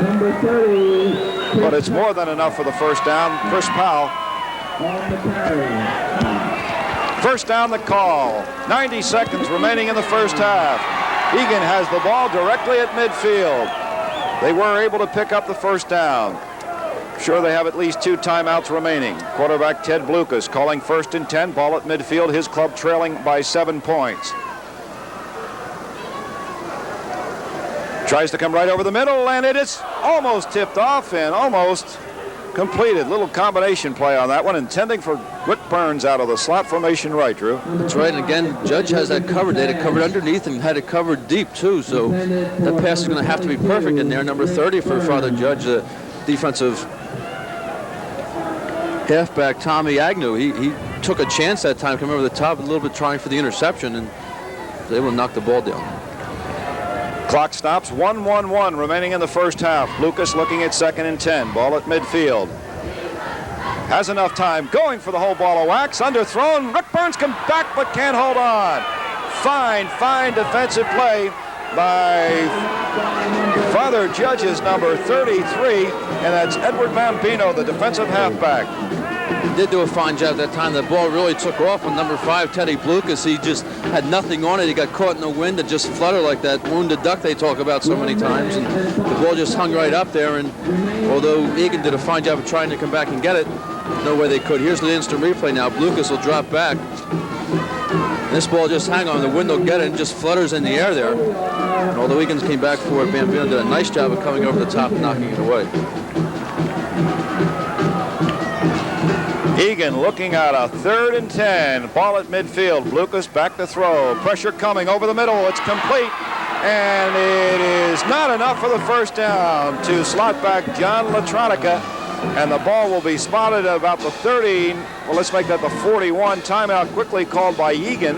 Number 30. But it's more than enough for the first down. Chris Powell. On the carry. First down, the call. 90 seconds remaining in the first half. Egan has the ball directly at midfield. They were able to pick up the first down. Sure, they have at least 2 timeouts remaining. Quarterback Ted Lucas calling 1st and 10. Ball at midfield. His club trailing by 7 points. Tries to come right over the middle, and it is almost tipped off and almost completed. Little combination play on that one, intending for Whit Burns out of the slot formation right, Drew. That's right, and again, Judge has that covered. They had it covered underneath and had it covered deep, too, so that pass is going to have to be perfect in there. Number 30 for Father Judge, the defensive halfback, Tommy Agnew. He took a chance that time, coming over the top, a little bit trying for the interception, and was able to knock the ball down. Clock stops, 1-1-1 remaining in the first half. Lucas looking at 2nd and 10. Ball at midfield. Has enough time, going for the whole ball of wax. Underthrown, Rick Burns comes back but can't hold on. Fine defensive play by Father Judge's number 33, and that's Edward Vampino, the defensive halfback. He did do a fine job that time. The ball really took off on number 5, Teddy Blucas. He just had nothing on it. He got caught in the wind and just fluttered like that wounded duck they talk about so many times. And the ball just hung right up there. And although Egan did a fine job of trying to come back and get it, no way they could. Here's the instant replay now. Blucas will drop back. This ball just hang on. The wind will get it and just flutters in the air there. And although Egan came back for it, Bambino did a nice job of coming over the top and knocking it away. Egan looking at a 3rd and 10. Ball at midfield. Blucas back to throw. Pressure coming over the middle. It's complete. And it is not enough for the first down to slot back John Latronica. And the ball will be spotted at about the 30. Well, let's make that the 41. Timeout quickly called by Egan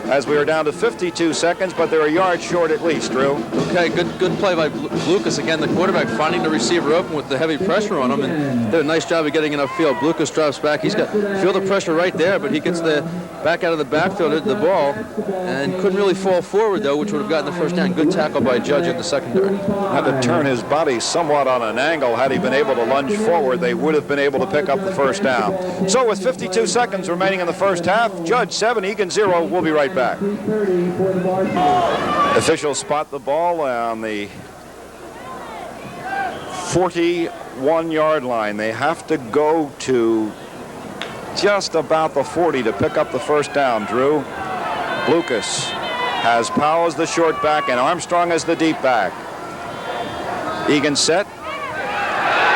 as we are down to 52 seconds, but they're a yard short at least, Drew. Okay, good play by Blucas. Again, the quarterback finding the receiver open with the heavy pressure on him, and did a nice job of getting enough field. Blucas drops back. He's got feel the pressure right there, but he gets the back out of the backfield at the ball and couldn't really fall forward, though, which would have gotten the first down. Good tackle by Judge in the secondary. Had to turn his body somewhat on an angle. Had he been able to lunge forward, they would have been able to pick up the first down. So with 52 seconds remaining in the first half, Judge 7, Egan 0. We'll be right back. Officials spot the ball on the 41-yard line. They have to go to just about the 40 to pick up the first down, Drew. Blucas has Powell as the short back and Armstrong as the deep back. Egan set.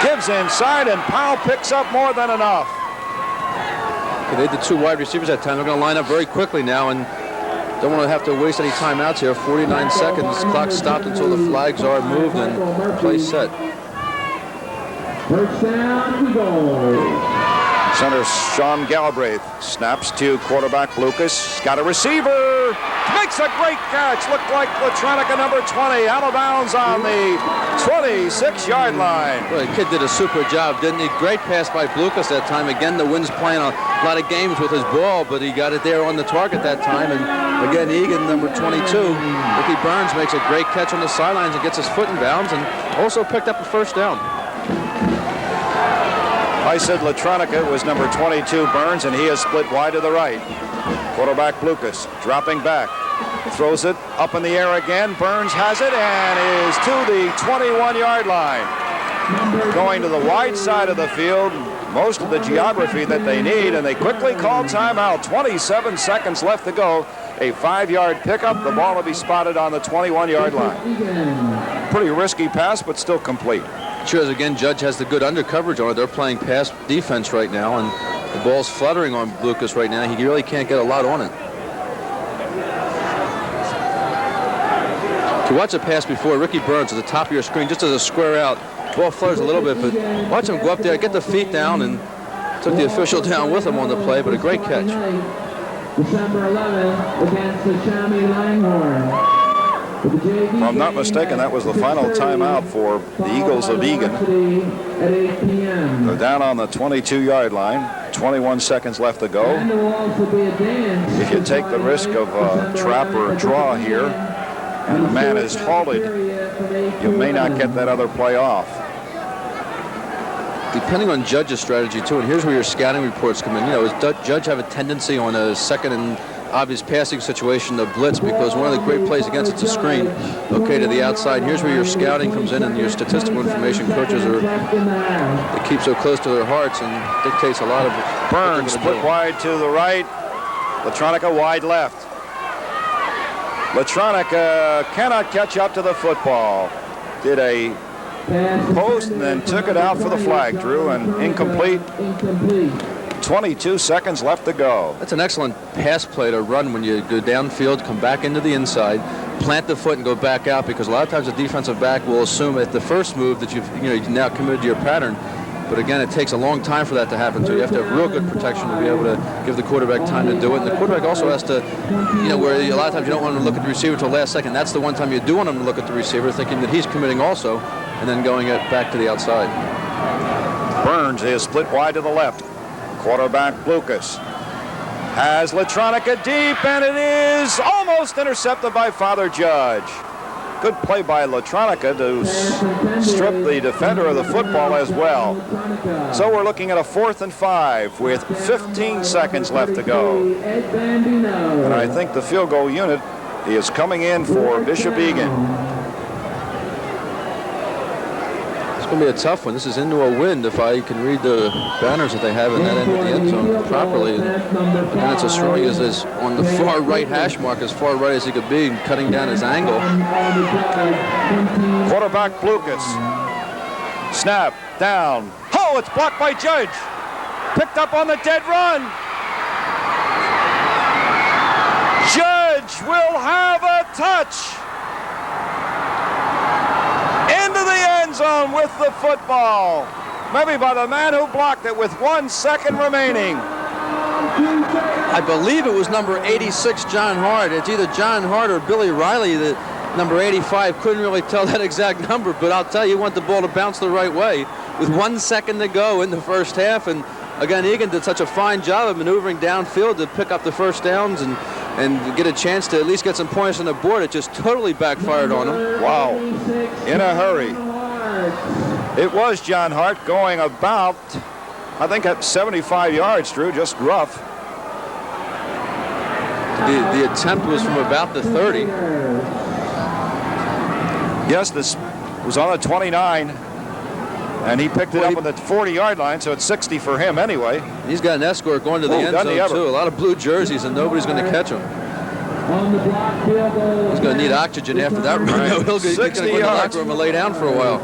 Gives inside, and Powell picks up more than enough. They had the 2 wide receivers that time. They're going to line up very quickly now, and don't want to have to waste any timeouts here. 49 seconds. Clock stopped until the flags are moved and play set. First down, Eagles. Center Sean Galbraith snaps to quarterback Blucas. Got a receiver. Makes a great catch. Looked like Latronica number 20 out of bounds on the 26-yard line. Well, the kid did a super job, didn't he? Great pass by Blucas that time. Again, the wind's playing a lot of games with his ball, but he got it there on the target that time. And again, Egan, number 22, Ricky Burns makes a great catch on the sidelines and gets his foot in bounds and also picked up a first down. I said Latronica was number 22, Burns, and he is split wide to the right. Quarterback Blucas dropping back. Throws it up in the air again. Burns has it and is to the 21-yard line. Going to the wide side of the field, most of the geography that they need, and they quickly call timeout. 27 seconds left to go. A 5-yard pickup. The ball will be spotted on the 21-yard line. Pretty risky pass, but still complete. Sure, as again, Judge has the good under coverage on it. They're playing pass defense right now, and the ball's fluttering on Blucas right now. He really can't get a lot on it. To watch a pass before, Ricky Burns at the top of your screen, just as a square out. Ball flutters a little bit, but watch him go up there, get the feet down, and took the official down with him on the play, but a great catch. December 11th against the Chamois Langhorn. If I'm not mistaken, that was the final timeout for the Eagles of Egan. They're down on the 22-yard line. 21 seconds left to go. If you take the risk of a trap or a draw here, and the man is halted, you may not get that other play off. Depending on Judge's strategy, too, and here's where your scouting reports come in. You know, does Judge have a tendency on a second and obvious passing situation to blitz, because one of the great plays against it's a screen, okay, to the outside. Here's where your scouting comes in and your statistical information coaches are, they keep so close to their hearts and dictates a lot of it. Burns split wide to the right. Latronica wide left. Latronica cannot catch up to the football. Did a post and then took it out for the flag, Drew, and incomplete. 22 seconds left to go. That's an excellent pass play to run when you go downfield, come back into the inside, plant the foot and go back out, because a lot of times the defensive back will assume at the first move that you've now committed to your pattern. But again, it takes a long time for that to happen too. You have to have real good protection to be able to give the quarterback time to do it. And the quarterback also has to, where a lot of times you don't want to look at the receiver until the last second. That's the one time you do want him to look at the receiver, thinking that he's committing also, and then going back to the outside. Burns is split wide to the left. Quarterback Blucas has Latronica deep, and it is almost intercepted by Father Judge. good play by Latronica to strip the defender of the football as well. So we're looking at a 4th and 5 with 15 seconds left to go. And I think the field goal unit is coming in for Bishop Egan. It's going to be a tough one. This is into a wind if I can read the banners that they have in that end of the end zone properly. And it's as strong as is on the far right hash mark, as far right as he could be, cutting down his angle. Quarterback Lucas. Snap, down. Oh, it's blocked by Judge. Picked up on the dead run. Judge will have a touch. Into the end zone with the football. Maybe by the man who blocked it with 1 second remaining. I believe it was number 86, John Hart. It's either John Hart or Billy Riley. The number 85, couldn't really tell that exact number, but I'll tell you, want the ball to bounce the right way with 1 second to go in the first half. And again, Egan did such a fine job of maneuvering downfield to pick up the first downs and get a chance to at least get some points on the board. It just totally backfired on him. Wow. In a hurry. It was John Hart going about, I think, at 75 yards, Drew, just rough. The attempt was from about the 30. Yes, this was on the 29, and he picked it up on the 40-yard line, so it's 60 for him anyway. He's got an escort going to the end zone, too. A lot of blue jerseys, and nobody's going to catch him. He's going to need oxygen after that run. Right. He'll get to the locker room and lay down for a while.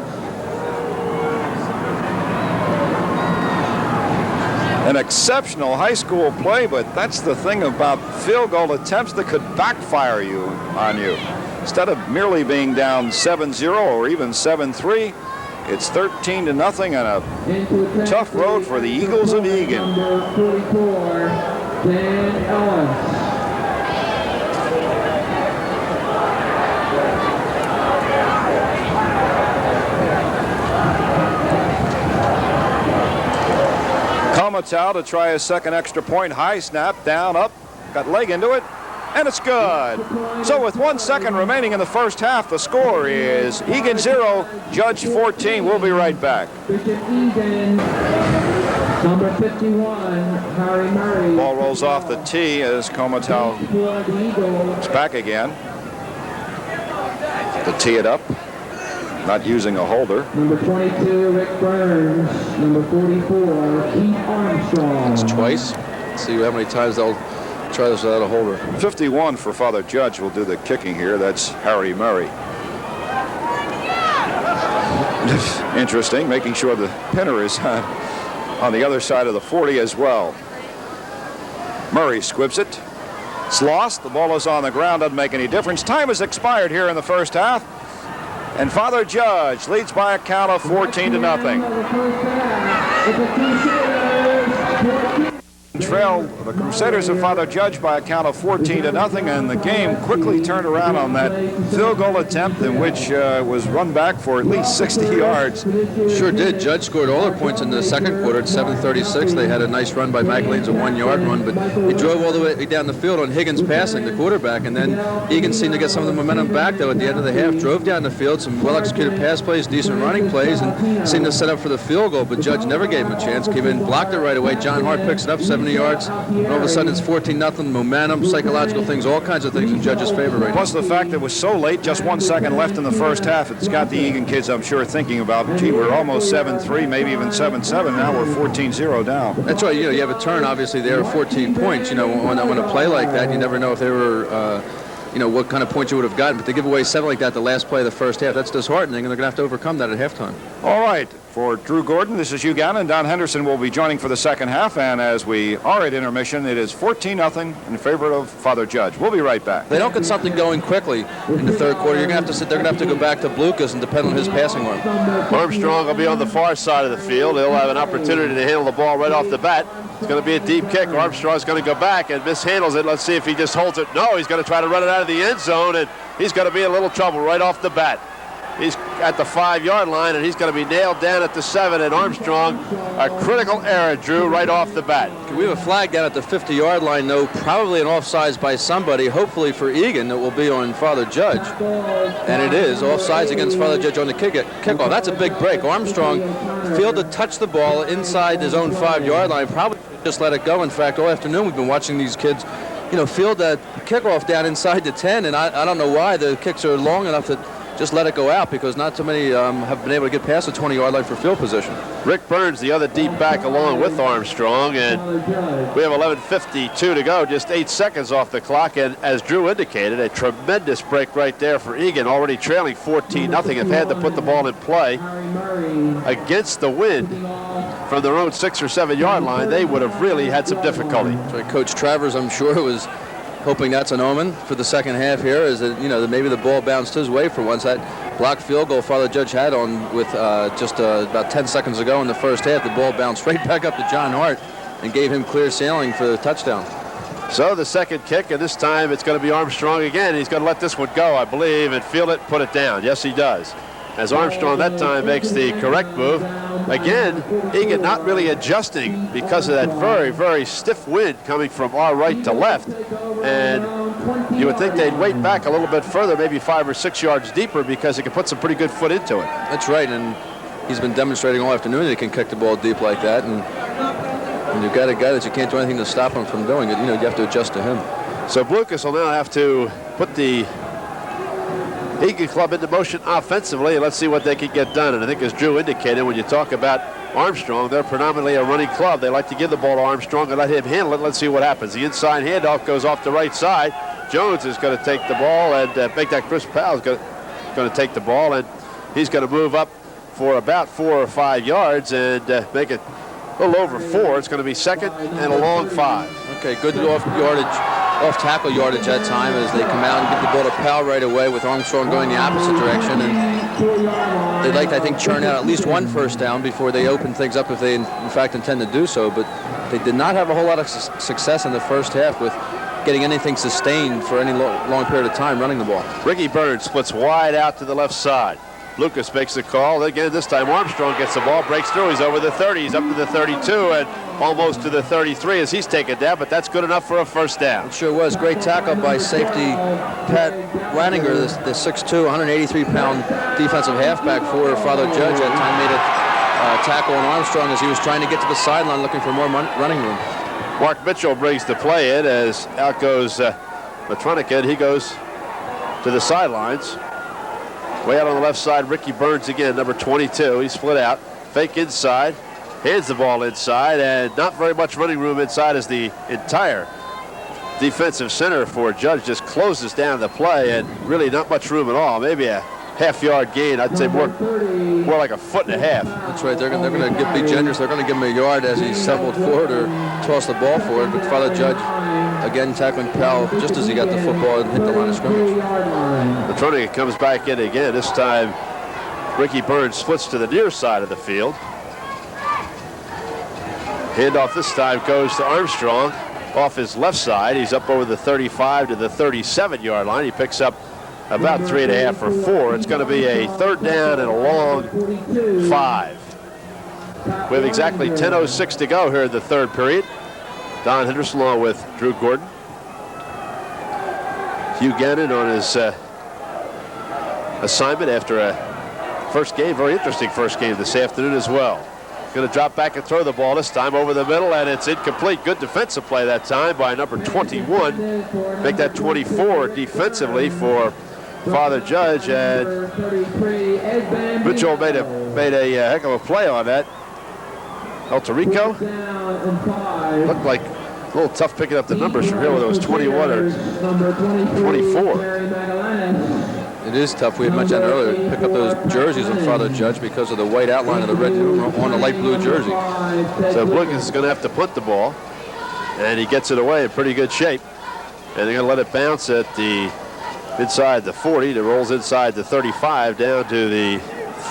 An exceptional high school play, but that's the thing about field goal attempts that could backfire on you. Instead of merely being down 7-0 or even 7-3, it's 13-0 and a tough road for the Eagles of Egan. Number 44, Dan Ellis. Comatau to try his second extra point. High snap, down, up, got leg into it, and it's good. So with 1 second remaining in the first half, the score is Egan 0, Judge 14. We'll be right back. Bishop Egan, number 51, Harry Murray. Ball rolls off the tee as Comatau is back again to tee it up. Not using a holder. Number 22, Rick Burns. Number 44, Keith Armstrong. It's twice. Let's see how many times they'll try this without a holder. 51 for Father Judge will do the kicking here. That's Harry Murray. Interesting, making sure the pinner is on the other side of the 40 as well. Murray squibs it. It's lost. The ball is on the ground. Doesn't make any difference. Time has expired here in the first half. And Father Judge leads by a count of 14-0. Trail the Crusaders of Father Judge by a count of 14-0, and the game quickly turned around on that field goal attempt in which was run back for at least 60 yards. Sure did. Judge scored all their points in the second quarter at 7:36. They had a nice run by Magallanes, a 1-yard run, but he drove all the way down the field on Higgins passing, the quarterback, and then Egan seemed to get some of the momentum back, though, at the end of the half. Drove down the field, some well-executed pass plays, decent running plays, and seemed to set up for the field goal, but Judge never gave him a chance. Came in, blocked it right away. John Hart picks it up, 70 yards, and all of a sudden it's 14-0, momentum, psychological things, all kinds of things in Judge's favor right now. Plus the fact that it was so late, just 1 second left in the first half, it's got the Egan kids, I'm sure, thinking about, gee, we're almost 7-3, maybe even 7-7, now we're 14-0 down. That's right, you have a turn, obviously, there of 14 points, when a play like that, you never know if they were, what kind of points you would have gotten, but to give away 7 like that the last play of the first half, that's disheartening, and they're going to have to overcome that at halftime. All right, for Drew Gordon, this is Hugh Gannon. Don Henderson will be joining for the second half, and as we are at intermission, it is 14-0 in favor of Father Judge. We'll be right back. If they don't get something going quickly in the third quarter, they're going to have to go back to Blucas and depend on his passing arm. Armstrong will be on the far side of the field. He'll have an opportunity to handle the ball right off the bat. It's going to be a deep kick. Armstrong's going to go back and mishandles it. Let's see if he just holds it. No, he's going to try to run it out of the end zone, and he's going to be in a little trouble right off the bat. He's at the 5-yard line, and he's going to be nailed down at the 7. And Armstrong, a critical error, Drew, right off the bat. We have a flag down at the 50-yard line, though, probably an offsides by somebody. Hopefully for Egan, it will be on Father Judge. And it is offsides against Father Judge on the kickoff. That's a big break. Armstrong failed to touch the ball inside his own 5-yard line. Probably just let it go. In fact, all afternoon we've been watching these kids, field that kickoff down inside the 10, and I don't know why the kicks are long enough to just let it go out, because not too many have been able to get past the 20-yard line for field position. Rick Burns, the other deep back, along with Armstrong, and we have 11:52 to go, just 8 seconds off the clock, and as Drew indicated, a tremendous break right there for Egan, already trailing 14-0. Have had to put the ball in play against the wind from their own 6 or 7-yard line. They would have really had some difficulty. So Coach Travers, I'm sure, was hoping that's an omen for the second half here, is that, that maybe the ball bounced his way for once. That blocked field goal Father Judge had on with just about 10 seconds ago in the first half, the ball bounced right back up to John Hart and gave him clear sailing for the touchdown. So the second kick, and this time it's going to be Armstrong again. He's going to let this one go, I believe, and field it, put it down. Yes, he does. As Armstrong that time makes the correct move. Again, Egan not really adjusting because of that very, very stiff wind coming from our right to left. And you would think they'd wait back a little bit further, maybe 5 or 6 yards deeper, because he can put some pretty good foot into it. That's right, and he's been demonstrating all afternoon that he can kick the ball deep like that. And when you've got a guy that you can't do anything to stop him from doing it, you have to adjust to him. So Blucas will now have to put the Egan Club into motion offensively, and let's see what they can get done. And I think, as Drew indicated, when you talk about Armstrong, they're predominantly a running club. They like to give the ball to Armstrong and let him handle it. Let's see what happens. The inside handoff goes off the right side. Jones is going to take the ball and make that. Chris Powell is going to take the ball, and he's going to move up for about 4 or 5 yards and make it a little over 4. It's going to be second and a long 5. Okay, good off-tackle yardage that time as they come out and get the ball to Powell right away, with Armstrong going the opposite direction. And they'd like to, I think, churn out at least one first down before they open things up if they, in fact, intend to do so. But they did not have a whole lot of success in the first half with getting anything sustained for any long period of time running the ball. Ricky Burns splits wide out to the left side. Lucas makes the call. Again, this time Armstrong gets the ball, breaks through. He's over the 30. He's up to the 32 and almost to the 33 as he's taken down, but that's good enough for a first down. It sure was. Great tackle by safety Pat Wanninger, the 6'2", 183-pound defensive halfback for Father Judge. That time made a tackle on Armstrong as he was trying to get to the sideline looking for more running room. Mark Mitchell brings the play in as out goes Matronica. He goes to the sidelines. Way out on the left side, Ricky Burns again, number 22. He's split out. Fake inside. Hands the ball inside, and not very much running room inside as the entire defensive center for Judge just closes down the play, and really not much room at all. Maybe a half-yard gain. I'd say more like a 1.5 foot. That's right. They're going to be generous. They're going to give him a yard as he stumbled forward or tossed the ball forward. But Father Judge, again, tackling Powell just as he got the football and hit the line of scrimmage. Matronica comes back in again. This time, Ricky Burns splits to the near side of the field. Handoff this time goes to Armstrong off his left side. He's up over the 35 to the 37-yard line. He picks up about 3.5 or 4. It's going to be a third down and a long 5. We have exactly 10:06 to go here in the third period. Don Henderson along with Drew Gordon. Hugh Gannon on his assignment after a first game, very interesting first game this afternoon as well. Going to drop back and throw the ball this time over the middle, and it's incomplete. Good defensive play that time by number 21. Make that 24 defensively for Father Judge, and Mitchell made a heck of a play on that. El Tarico looked like a little tough picking up the numbers from here, whether it was 21 or 24. It is tough. We had mentioned earlier, pick up those jerseys on Father Judge because of the white outline of the red on the light blue jersey. So Blucas is going to have to punt the ball, and he gets it away in pretty good shape. And they're going to let it bounce at the inside the 40. It rolls inside the 35 down to the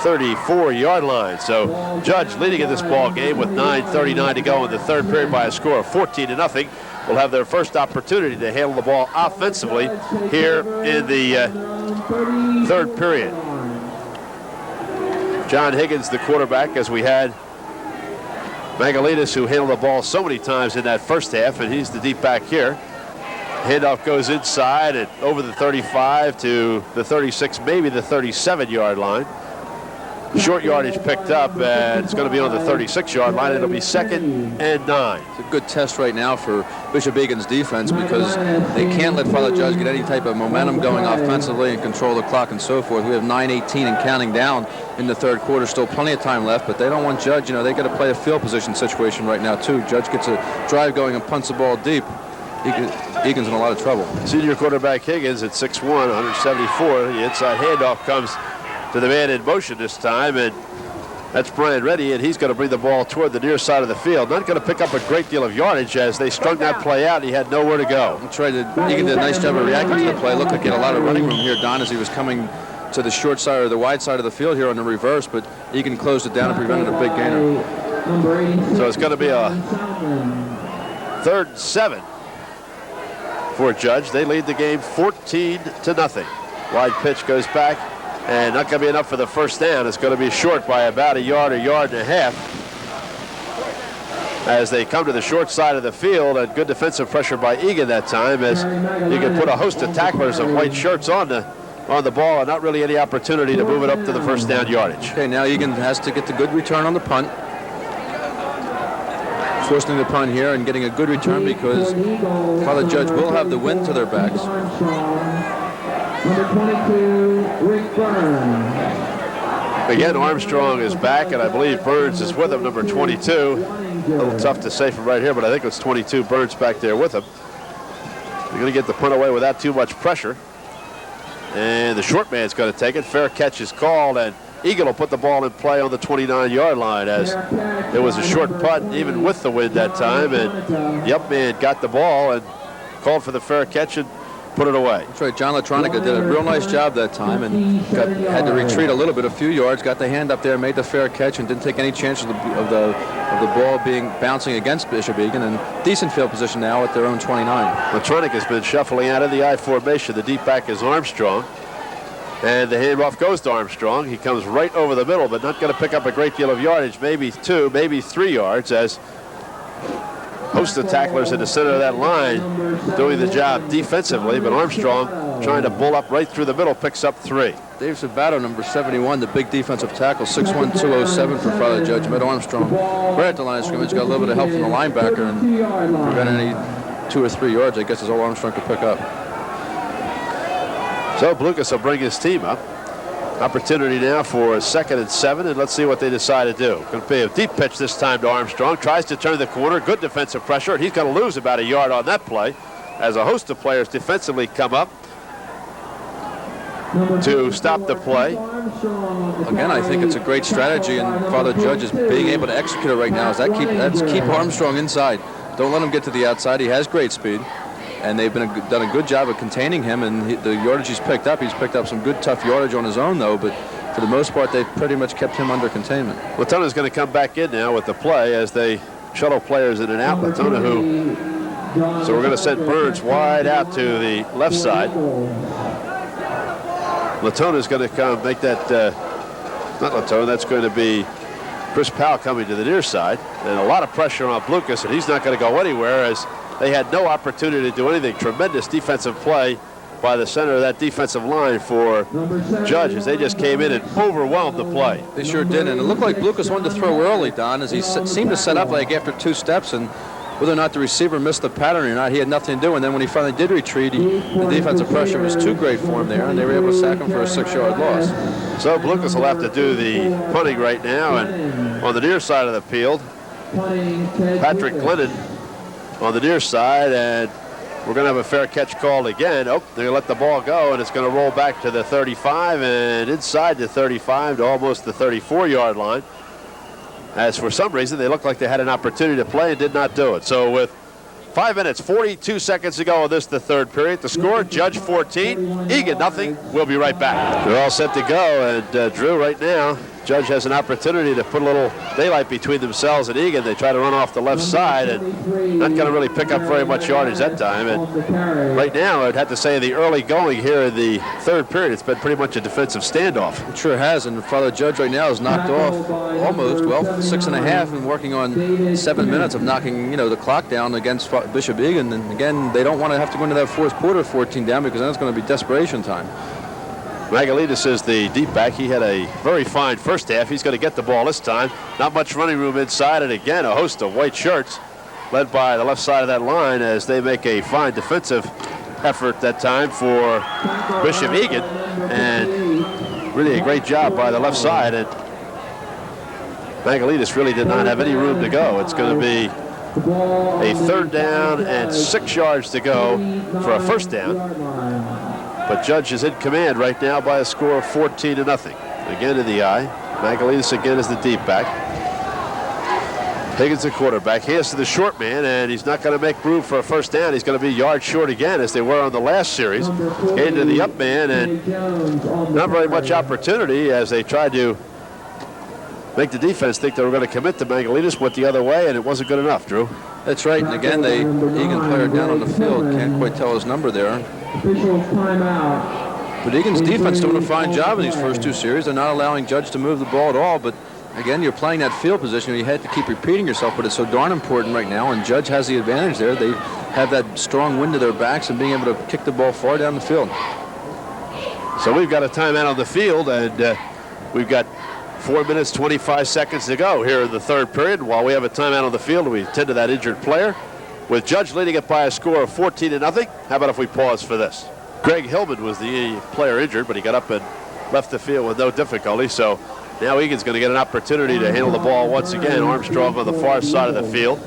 34-yard line. So Judge leading in this ball game with 9:39 to go in the third period by a score of 14-0. Will have their first opportunity to handle the ball offensively here in the third period. John Higgins, the quarterback, as we had Magallanes, who handled the ball so many times in that first half, and he's the deep back here. Handoff goes inside and over the 35 to the 36, maybe the 37-yard line. Short yardage picked up, and it's going to be on the 36-yard line. It'll be 2nd and 9. It's a good test right now for Bishop Egan's defense because they can't let Father Judge get any type of momentum going offensively and control the clock and so forth. We have 9:18 and counting down in the third quarter. Still plenty of time left, but they don't want Judge. You know, they got to play a field position situation right now too. Judge gets a drive going and punts the ball deep. Egan's in a lot of trouble. Senior quarterback Higgins at 6'1", 174. The inside handoff comes to the man in motion this time, and that's Brian Reddy, and he's going to bring the ball toward the near side of the field. Not going to pick up a great deal of yardage as they strung that play out. He had nowhere to go. Egan did a nice job of reacting to the play. Looked like he had a lot of running room here, Don, as he was coming to the short side or the wide side of the field here on the reverse, but Egan closed it down and prevented a big gainer. So it's going to be a 3rd and 7 for Judge. They lead the game 14-0. Wide pitch goes back, and not going to be enough for the first down. It's going to be short by about a yard and a half as they come to the short side of the field, and good defensive pressure by Egan that time, as you can put a host of tacklers in white shirts on the ball and not really any opportunity to move it up to the first down yardage. Okay, now Egan has to get the good return on the punt. Forcing the punt here and getting a good return because Father Judge will have the wind to their backs. Number 22, Rick Burns. Again, Armstrong is back, and I believe Burns is with him, number 22. A little tough to say from right here, but I think it's 22 Burns back there with him. They're going to get the punt away without too much pressure. And the short man's going to take it. Fair catch is called, and Egan will put the ball in play on the 29-yard line as it was a short punt, even with the wind that time. And the up man got the ball and called for the fair catch and put it away. That's right. John Latronica did a real nice job that time and had to retreat a little bit, a few yards, got the hand up there, made the fair catch, and didn't take any chances of the ball bouncing against Bishop Egan. And decent field position now at their own 29. Latronica has been shuffling out of the I formation. The deep back is Armstrong. And the handoff goes to Armstrong. He comes right over the middle, but not going to pick up a great deal of yardage, maybe 2, maybe 3 yards, as host of tacklers in the center of that line doing the job defensively, but Armstrong trying to bull up right through the middle, picks up 3. Dave Sabato, number 71, the big defensive tackle, 6'1", 207 for Father Judge. Met Armstrong right at the line of scrimmage, got a little bit of help from the linebacker and prevented any 2 or 3 yards, I guess, is all Armstrong could pick up. So Lucas will bring his team up. Opportunity now for a 2nd and 7, and let's see what they decide to do. Going to be a deep pitch this time to Armstrong. Tries to turn the corner. Good defensive pressure, and he's going to lose about a yard on that play as a host of players defensively come up to stop the play. Again, I think it's a great strategy, and Father Judge is being able to execute it right now. That's keep Armstrong inside. Don't let him get to the outside. He has great speed. And they've done a good job of containing him, and the yardage he's picked up some good tough yardage on his own though, but for the most part they've pretty much kept him under containment. Latona's going to come back in now with the play as they shuttle players in and out. Latona so we're going to send Burns wide out to the left side. Latona's going to come make that, not Latona, that's going to be Chris Powell coming to the near side, and a lot of pressure on Lucas, and he's not going to go anywhere as they had no opportunity to do anything. Tremendous defensive play by the center of that defensive line for Judge as they just came in and overwhelmed the play. They sure did, and it looked like Lucas wanted to throw early, Don, as he seemed to set up like after 2 steps, and whether or not the receiver missed the pattern or not, he had nothing to do. And then when he finally did retreat, the defensive pressure was too great for him there, and they were able to sack him for a 6-yard loss. So Lucas will have to do the punting right now, and on the near side of the field, Patrick Glennon on the near side, and we're going to have a fair catch called again. Oh, they're going to let the ball go, and it's going to roll back to the 35 and inside the 35 to almost the 34-yard line. As for some reason, they looked like they had an opportunity to play and did not do it. So with 5 minutes, 42 seconds to go in this, the third period, the score, Judge 14, Egan nothing. We'll be right back. They're all set to go, and Drew right now Judge has an opportunity to put a little daylight between themselves and Egan. They try to run off the left side and not going to really pick up very much yardage that time. And right now, I'd have to say the early going here in the third period, it's been pretty much a defensive standoff. It sure has, and Father Judge right now is knocked off almost, well, 6.5 and working on 7 minutes of knocking, the clock down against Bishop Egan. And again, they don't want to have to go into that fourth quarter 14 down because then it's going to be desperation time. Magallanes is the deep back. He had a very fine first half. He's going to get the ball this time. Not much running room inside, and again, a host of white shirts led by the left side of that line as they make a fine defensive effort that time for Bishop Egan, and really a great job by the left side. And Magallanes really did not have any room to go. It's going to be a third down and 6 yards to go for a first down. But Judge is in command right now by a score of 14-0. Again in the eye. Magallanes again is the deep back. Higgins the quarterback. Hands to the short man, and he's not going to make room for a first down. He's going to be yards short again, as they were on the last series. Into the up man, and not very much opportunity as they tried to make the defense think they were going to commit to Magallanes. Went the other way, and it wasn't good enough, Drew. That's right, and again, the Egan player down on the field can't quite tell his number there. But Egan's defense doing a fine job in these first 2 series. They're not allowing Judge to move the ball at all, but again, you're playing that field position. You had to keep repeating yourself, but it's so darn important right now, and Judge has the advantage there. They have that strong wind to their backs and being able to kick the ball far down the field. So we've got a timeout on the field, and we've got 4 minutes, 25 seconds to go here in the third period. While we have a timeout on the field, we tend to that injured player. With Judge leading it by a score of 14-0, how about if we pause for this? Greg Hillman was the player injured, but he got up and left the field with no difficulty. So now Egan's going to get an opportunity to handle the ball once again. Armstrong on the far side of the field.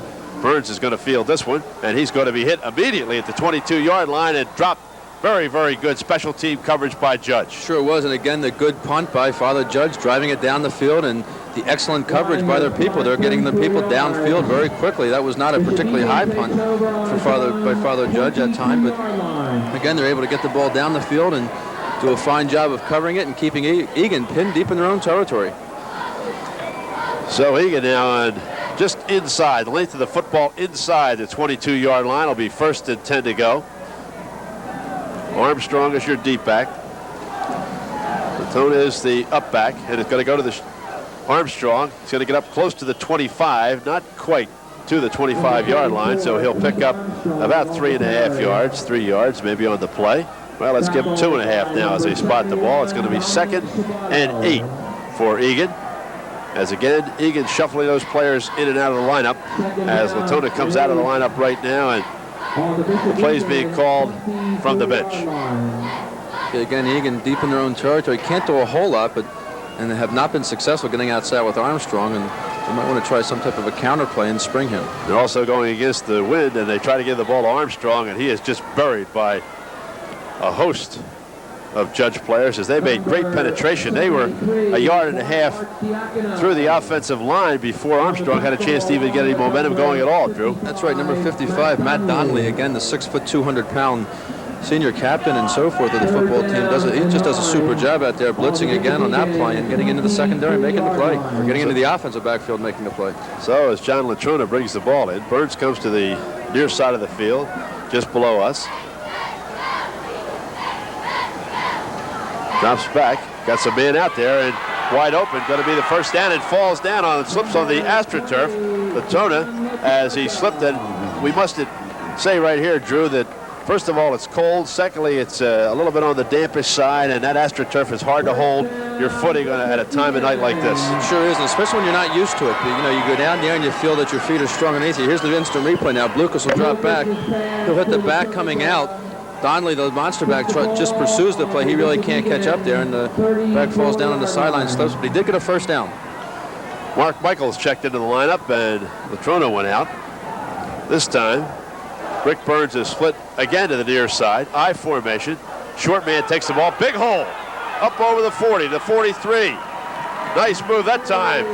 Burns is going to field this one, and he's going to be hit immediately at the 22-yard line and dropped. Very, very good special team coverage by Judge. Sure was, and again, the good punt by Father Judge, driving it down the field, and the excellent coverage by their people. They're getting the people downfield very quickly. That was not a particularly high punt by Father Judge that time, but again, they're able to get the ball down the field and do a fine job of covering it and keeping Egan pinned deep in their own territory. So Egan now on just inside, the length of the football inside the 22-yard line. Will be 1st and 10 to go. Armstrong is your deep back. Latona is the up back, and it's going to go to the Armstrong. He's going to get up close to the 25, not quite to the 25-yard line, so he'll pick up about 3.5 yards, 3 yards maybe on the play. Well, let's give him 2.5 now as they spot the ball. It's going to be 2nd and 8 for Egan. As again, Egan shuffling those players in and out of the lineup as Latona comes out of the lineup right now, and the play's being called from the bench. Again, Egan deep in their own territory. Can't do a whole lot, and they have not been successful getting outside with Armstrong, and they might want to try some type of a counter play and spring him. They're also going against the wind, and they try to give the ball to Armstrong, and he is just buried by a host of Judge players as they made great penetration. They were 1.5 yards through the offensive line before Armstrong had a chance to even get any momentum going at all, Drew. That's right, number 55, Matt Donnelly, again, the 6', 200-pound senior captain and so forth of the football team. He just does a super job out there, blitzing again on that play and getting into the secondary, making the play, or getting into the offensive backfield, making the play. So as John Latrona brings the ball in, Burns comes to the near side of the field, just below us. Drops back, got some man out there, and wide open, going to be the first down, and falls down on, slips on the AstroTurf. Latona, as he slipped in, we must say right here, Drew, that first of all, it's cold. Secondly, it's a little bit on the dampish side, and that AstroTurf is hard to hold your footing at a time of night like this. It sure is, and especially when you're not used to it. You go down there and you feel that your feet are strong underneath you. Here's the instant replay now. Blucas will drop back. He'll hit the back coming out. Donnelly, the monster back, just pursues the play. He really can't catch up there, and the back falls down on the sideline, slips, but he did get a first down. Mark Michaels checked into the lineup, and Latrona went out. This time, Rick Burns is split again to the near side. I formation. Short man takes the ball. Big hole. Up over the 40, the 43. Nice move that time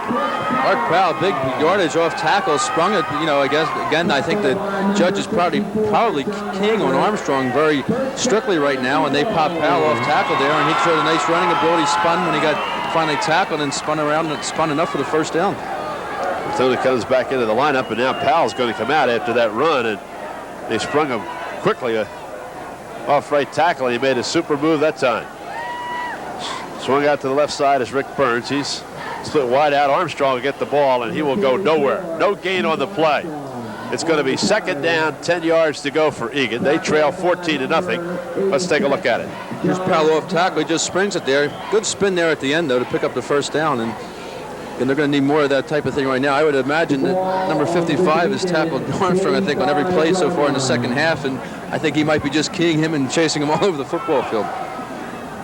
Mark Powell, big yardage off tackle, sprung it. You know, I guess again, I think the judge is probably king on Armstrong very strictly right now, and they pop Powell off tackle there, and he showed a nice running ability. Spun when he got finally tackled and spun around and spun enough for the first down. So he comes back into the lineup, and now Powell's going to come out after that run, and they sprung him quickly off right tackle. He made a super move that time. Swung out to the left side is Rick Burns. He's split wide out. Armstrong will get the ball, and he will go nowhere. No gain on the play. It's going to be second down, 10 yards to go for Egan. They trail 14-0. Let's take a look at it. Here's Powell off tackle. He just springs it there. Good spin there at the end, though, to pick up the first down. And they're going to need more of that type of thing right now. I would imagine that number 55 has tackled Armstrong, I think, on every play so far in the second half. And I think he might be just keying him and chasing him all over the football field.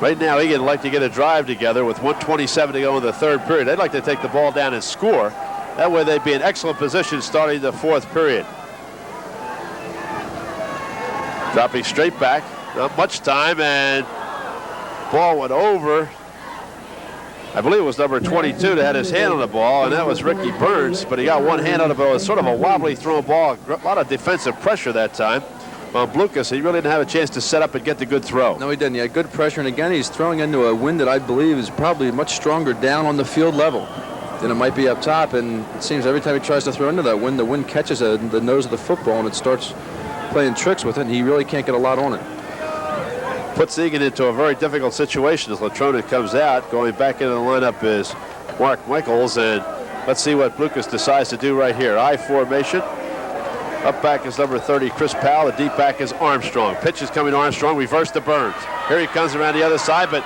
Right now, Egan would like to get a drive together with 1:27 to go in the third period. They'd like to take the ball down and score. That way they'd be in excellent position starting the fourth period. Dropping straight back, not much time, and ball went over. I believe it was number 22 that had his hand on the ball, and that was Ricky Burns, but he got one hand on the ball. It was sort of a wobbly thrown ball, a lot of defensive pressure that time. Well, Blucas, he really didn't have a chance to set up and get the good throw. No, he didn't. He had good pressure, and again, he's throwing into a wind that I believe is probably much stronger down on the field level than it might be up top, and it seems every time he tries to throw into that wind, the wind catches the nose of the football, and it starts playing tricks with it, and he really can't get a lot on it. Puts Egan into a very difficult situation as Latrona comes out. Going back into the lineup is Mark Michaels, and let's see what Blucas decides to do right here. I formation. Up back is number 30, Chris Powell. The deep back is Armstrong. Pitch is coming to Armstrong. Reverse to Burns. Here he comes around the other side, but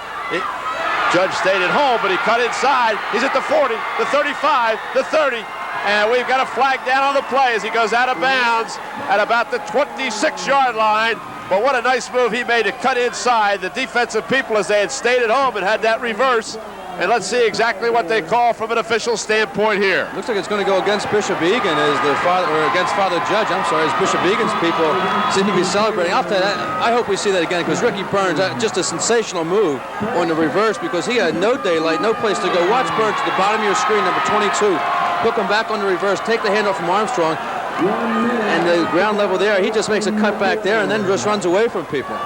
Judge stayed at home, but he cut inside. He's at the 40, the 35, the 30, and we've got a flag down on the play as he goes out of bounds at about the 26-yard line. But what a nice move he made to cut inside. The defensive people, as they had stayed at home and had that reverse. And let's see exactly what they call from an official standpoint here. Looks like it's going to go against Bishop Egan as against Father Judge. I'm sorry, as Bishop Egan's people seem to be celebrating. I'll tell you that, I hope we see that again, because Ricky Burns, just a sensational move on the reverse, because he had no daylight, no place to go. Watch Burns at the bottom of your screen, number 22. Hook him back on the reverse, take the handoff from Armstrong, and the ground level there, he just makes a cut back there and then just runs away from people.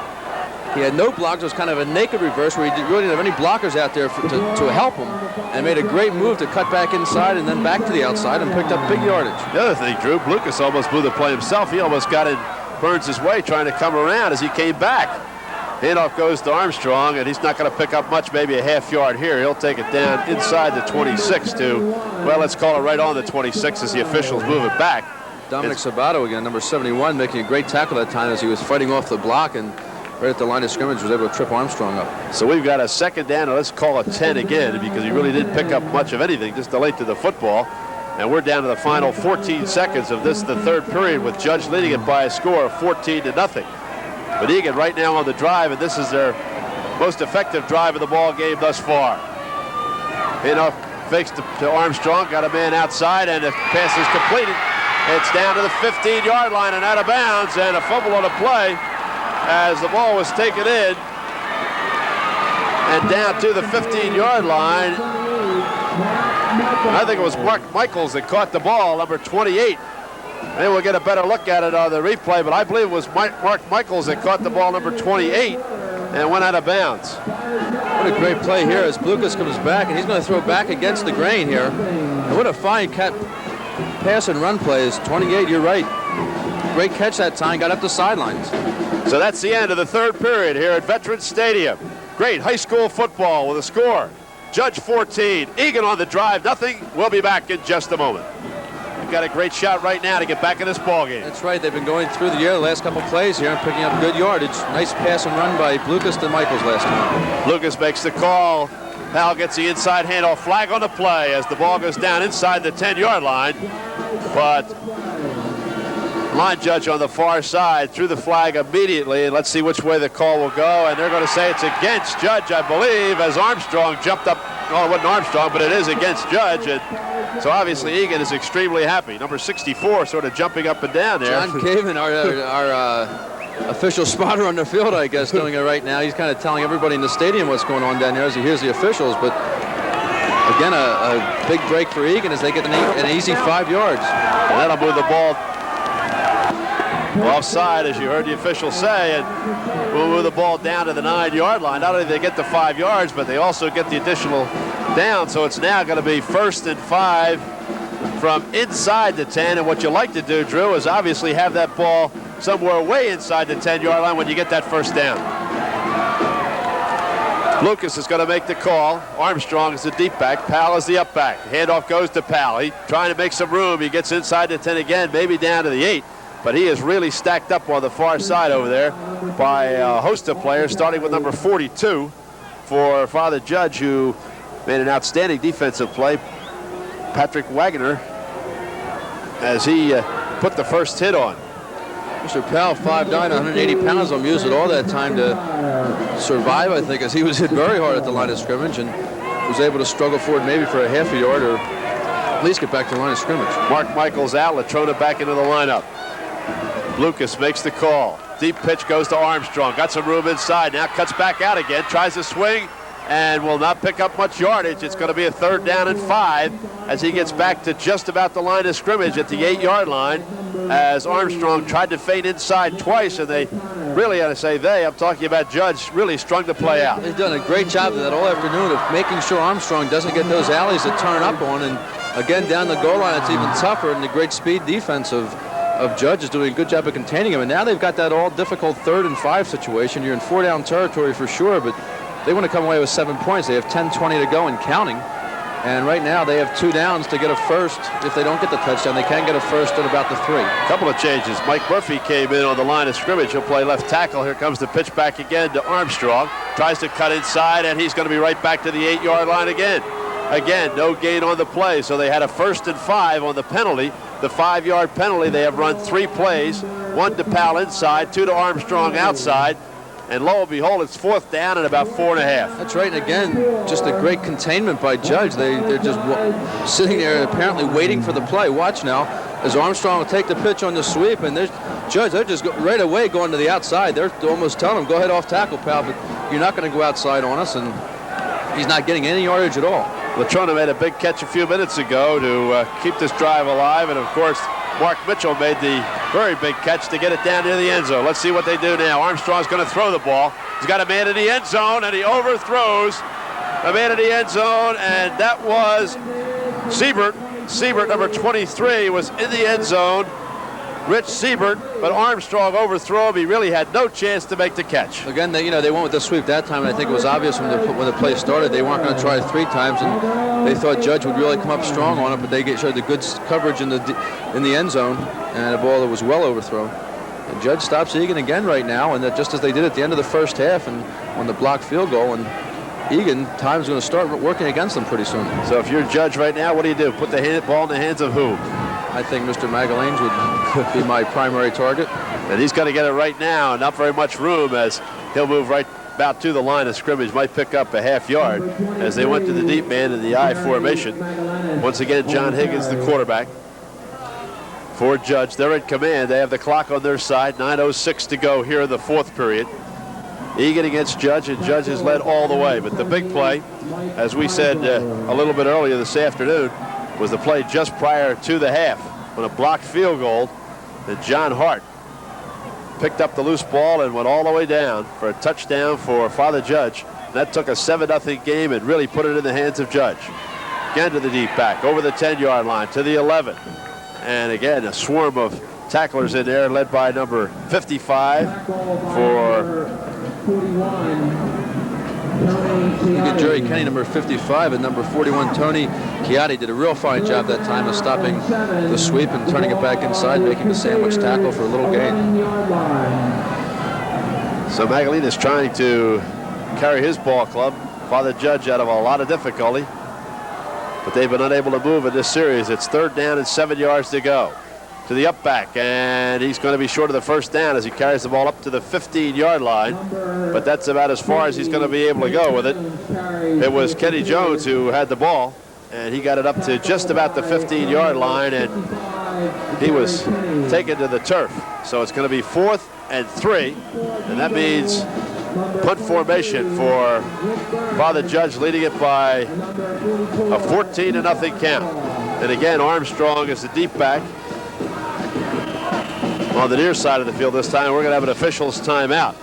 He had no blocks. It was kind of a naked reverse where he really didn't have any blockers out there to help him, and made a great move to cut back inside and then back to the outside and picked up big yardage. The other thing, Drew, Blucas almost blew the play himself. He almost got in Burns' way trying to come around as he came back. Handoff goes to Armstrong, and he's not going to pick up much, maybe a half yard here. He'll take it down inside the 26 to, well, let's call it right on the 26 as the officials move it back. Dominic Sabato again, number 71, making a great tackle that time as he was fighting off the block, and right at the line of scrimmage was able to trip Armstrong up. So we've got a second down, and let's call it 10 again, because he really didn't pick up much of anything, just the length of the football. And we're down to the final 14 seconds of this, the third period, with Judge leading it by a score of 14-0. But Egan right now on the drive, and this is their most effective drive of the ball game thus far. Handoff fakes to Armstrong, got a man outside, and the pass is completed. It's down to the 15-yard line and out of bounds, and a fumble on the play as the ball was taken in and down to the 15-yard line. I think it was Mark Michaels that caught the ball, number 28. Maybe we'll get a better look at it on the replay, but I believe it was Mark Michaels that caught the ball, number 28, and went out of bounds. What a great play here as Blucas comes back, and he's going to throw back against the grain here. And what a fine pass and run play is 28, you're right. Great catch that time, got up the sidelines. So that's the end of the third period here at Veterans Stadium. Great high school football with a score. Judge 14, Egan on the drive, nothing. We'll be back in just a moment. We've got a great shot right now to get back in this ball game. That's right, they've been going through the air the last couple plays here and picking up good yardage. Nice pass and run by Blucas to Michaels last time. Blucas makes the call. Powell gets the inside handoff, flag on the play as the ball goes down inside the 10-yard line. But line judge on the far side threw the flag immediately, and let's see which way the call will go. And they're going to say it's against Judge, I believe, as Armstrong jumped up. Oh, it wasn't Armstrong, but it is against Judge. And so obviously Egan is extremely happy. Number 64 sort of jumping up and down there. John Caven, our official spotter on the field, I guess, doing it right now. He's kind of telling everybody in the stadium what's going on down there as he hears the officials. But Again, a big break for Egan as they get an easy 5 yards. And that'll move the ball offside, as you heard the official say, and we'll move the ball down to the 9-yard line. Not only do they get the 5 yards, but they also get the additional down. So it's now going to be 1st and 5 from inside the 10. And what you like to do, Drew, is obviously have that ball somewhere way inside the 10-yard line when you get that first down. Lucas is going to make the call. Armstrong is the deep back. Powell is the up back. Handoff goes to Powell. He's trying to make some room. He gets inside the 10 again, maybe down to the 8. But he is really stacked up on the far side over there by a host of players, starting with number 42 for Father Judge, who made an outstanding defensive play. Patrick Wagner, as he put the first hit on. Mr. Powell, 5'9", 180 pounds, will use it all that time to survive, I think, as he was hit very hard at the line of scrimmage and was able to struggle forward maybe for a half a yard or at least get back to the line of scrimmage. Mark Michaels out, Latrona back into the lineup. Lucas makes the call. Deep pitch goes to Armstrong. Got some room inside. Now cuts back out again. Tries to swing and will not pick up much yardage. It's going to be a 3rd down and 5 as he gets back to just about the line of scrimmage at the 8-yard line, as Armstrong tried to fade inside twice, and they really, I say they, I'm talking about Judge, really strung the play out. They've done a great job of that all afternoon of making sure Armstrong doesn't get those alleys to turn up on, and again down the goal line it's even tougher, and the great speed defense of Judge is doing a good job of containing him. And now they've got that all difficult 3rd and 5 situation. You're in 4-down territory for sure, but they want to come away with 7 points. They have 10-20 to go and counting. And right now they have 2 downs to get a first. If they don't get the touchdown, they can get a first at about the 3. Couple of changes. Mike Murphy came in on the line of scrimmage. He'll play left tackle. Here comes the pitch back again to Armstrong. Tries to cut inside, and he's going to be right back to the 8-yard line again. Again, no gain on the play, so they had a 1st and 5 on the penalty. The 5-yard penalty, they have run 3 plays, 1 to Powell inside, 2 to Armstrong outside, and lo and behold, it's 4th down and about 4.5. That's right, and again, just a great containment by Judge. They're just sitting there apparently waiting for the play. Watch now, as Armstrong will take the pitch on the sweep, and Judge, they're just right away going to the outside. They're almost telling him, go ahead off tackle, pal, but you're not going to go outside on us, and he's not getting any yardage at all. Latrona made a big catch a few minutes ago to keep this drive alive, and of course Mark Mitchell made the very big catch to get it down near the end zone. Let's see what they do now. Armstrong's going to throw the ball. He's got a man in the end zone, and he overthrows a man in the end zone, and that was Siebert. Siebert, number 23, was in the end zone. Rich Siebert, but Armstrong overthrew him. He really had no chance to make the catch. Again, they went with the sweep that time, and I think it was obvious when the play started they weren't going to try it 3 times, and they thought Judge would really come up strong on it, but they showed the good coverage in the end zone, and a ball that was well overthrown. And Judge stops Egan again right now, and that just as they did at the end of the first half, and on the blocked field goal, and Egan, time's going to start working against them pretty soon. So if you're Judge right now, what do? Put the ball in the hands of who? I think Mr. Magallanes would be my primary target. And he's got to get it right now. Not very much room, as he'll move right about to the line of scrimmage. Might pick up a half yard as they went to the deep man in the I formation. Once again, John Higgins, the quarterback for Judge. They're in command. They have the clock on their side. 9:06 to go here in the 4th period. Egan against Judge, and Judge has led all the way. But the big play, as we said a little bit earlier this afternoon, was the play just prior to the half on a blocked field goal that John Hart picked up the loose ball and went all the way down for a touchdown for Father Judge. That took a 7-0 game and really put it in the hands of Judge. Again to the deep back, over the 10-yard line, to the 11. And again, a swarm of tacklers in there, led by number 55 for Jerry Kenny, number 55, and number 41, Tony Chiatti, did a real fine job that time of stopping the sweep and turning it back inside, making a sandwich tackle for a little gain. So Magallanes is trying to carry his ball club. Father Judge out of a lot of difficulty, but they've been unable to move in this series. It's 3rd down and 7 yards to go. To the up back, and he's going to be short of the 1st down as he carries the ball up to the 15-yard line, but that's about as far as he's going to be able to go with it. It was Kenny Jones who had the ball, and he got it up to just about the 15-yard line, and he was taken to the turf. So it's going to be 4th and 3, and that means punt formation for Father Judge, leading it by a 14-0 count. And again, Armstrong is the deep back on the near side of the field this time. We're going to have an official's timeout.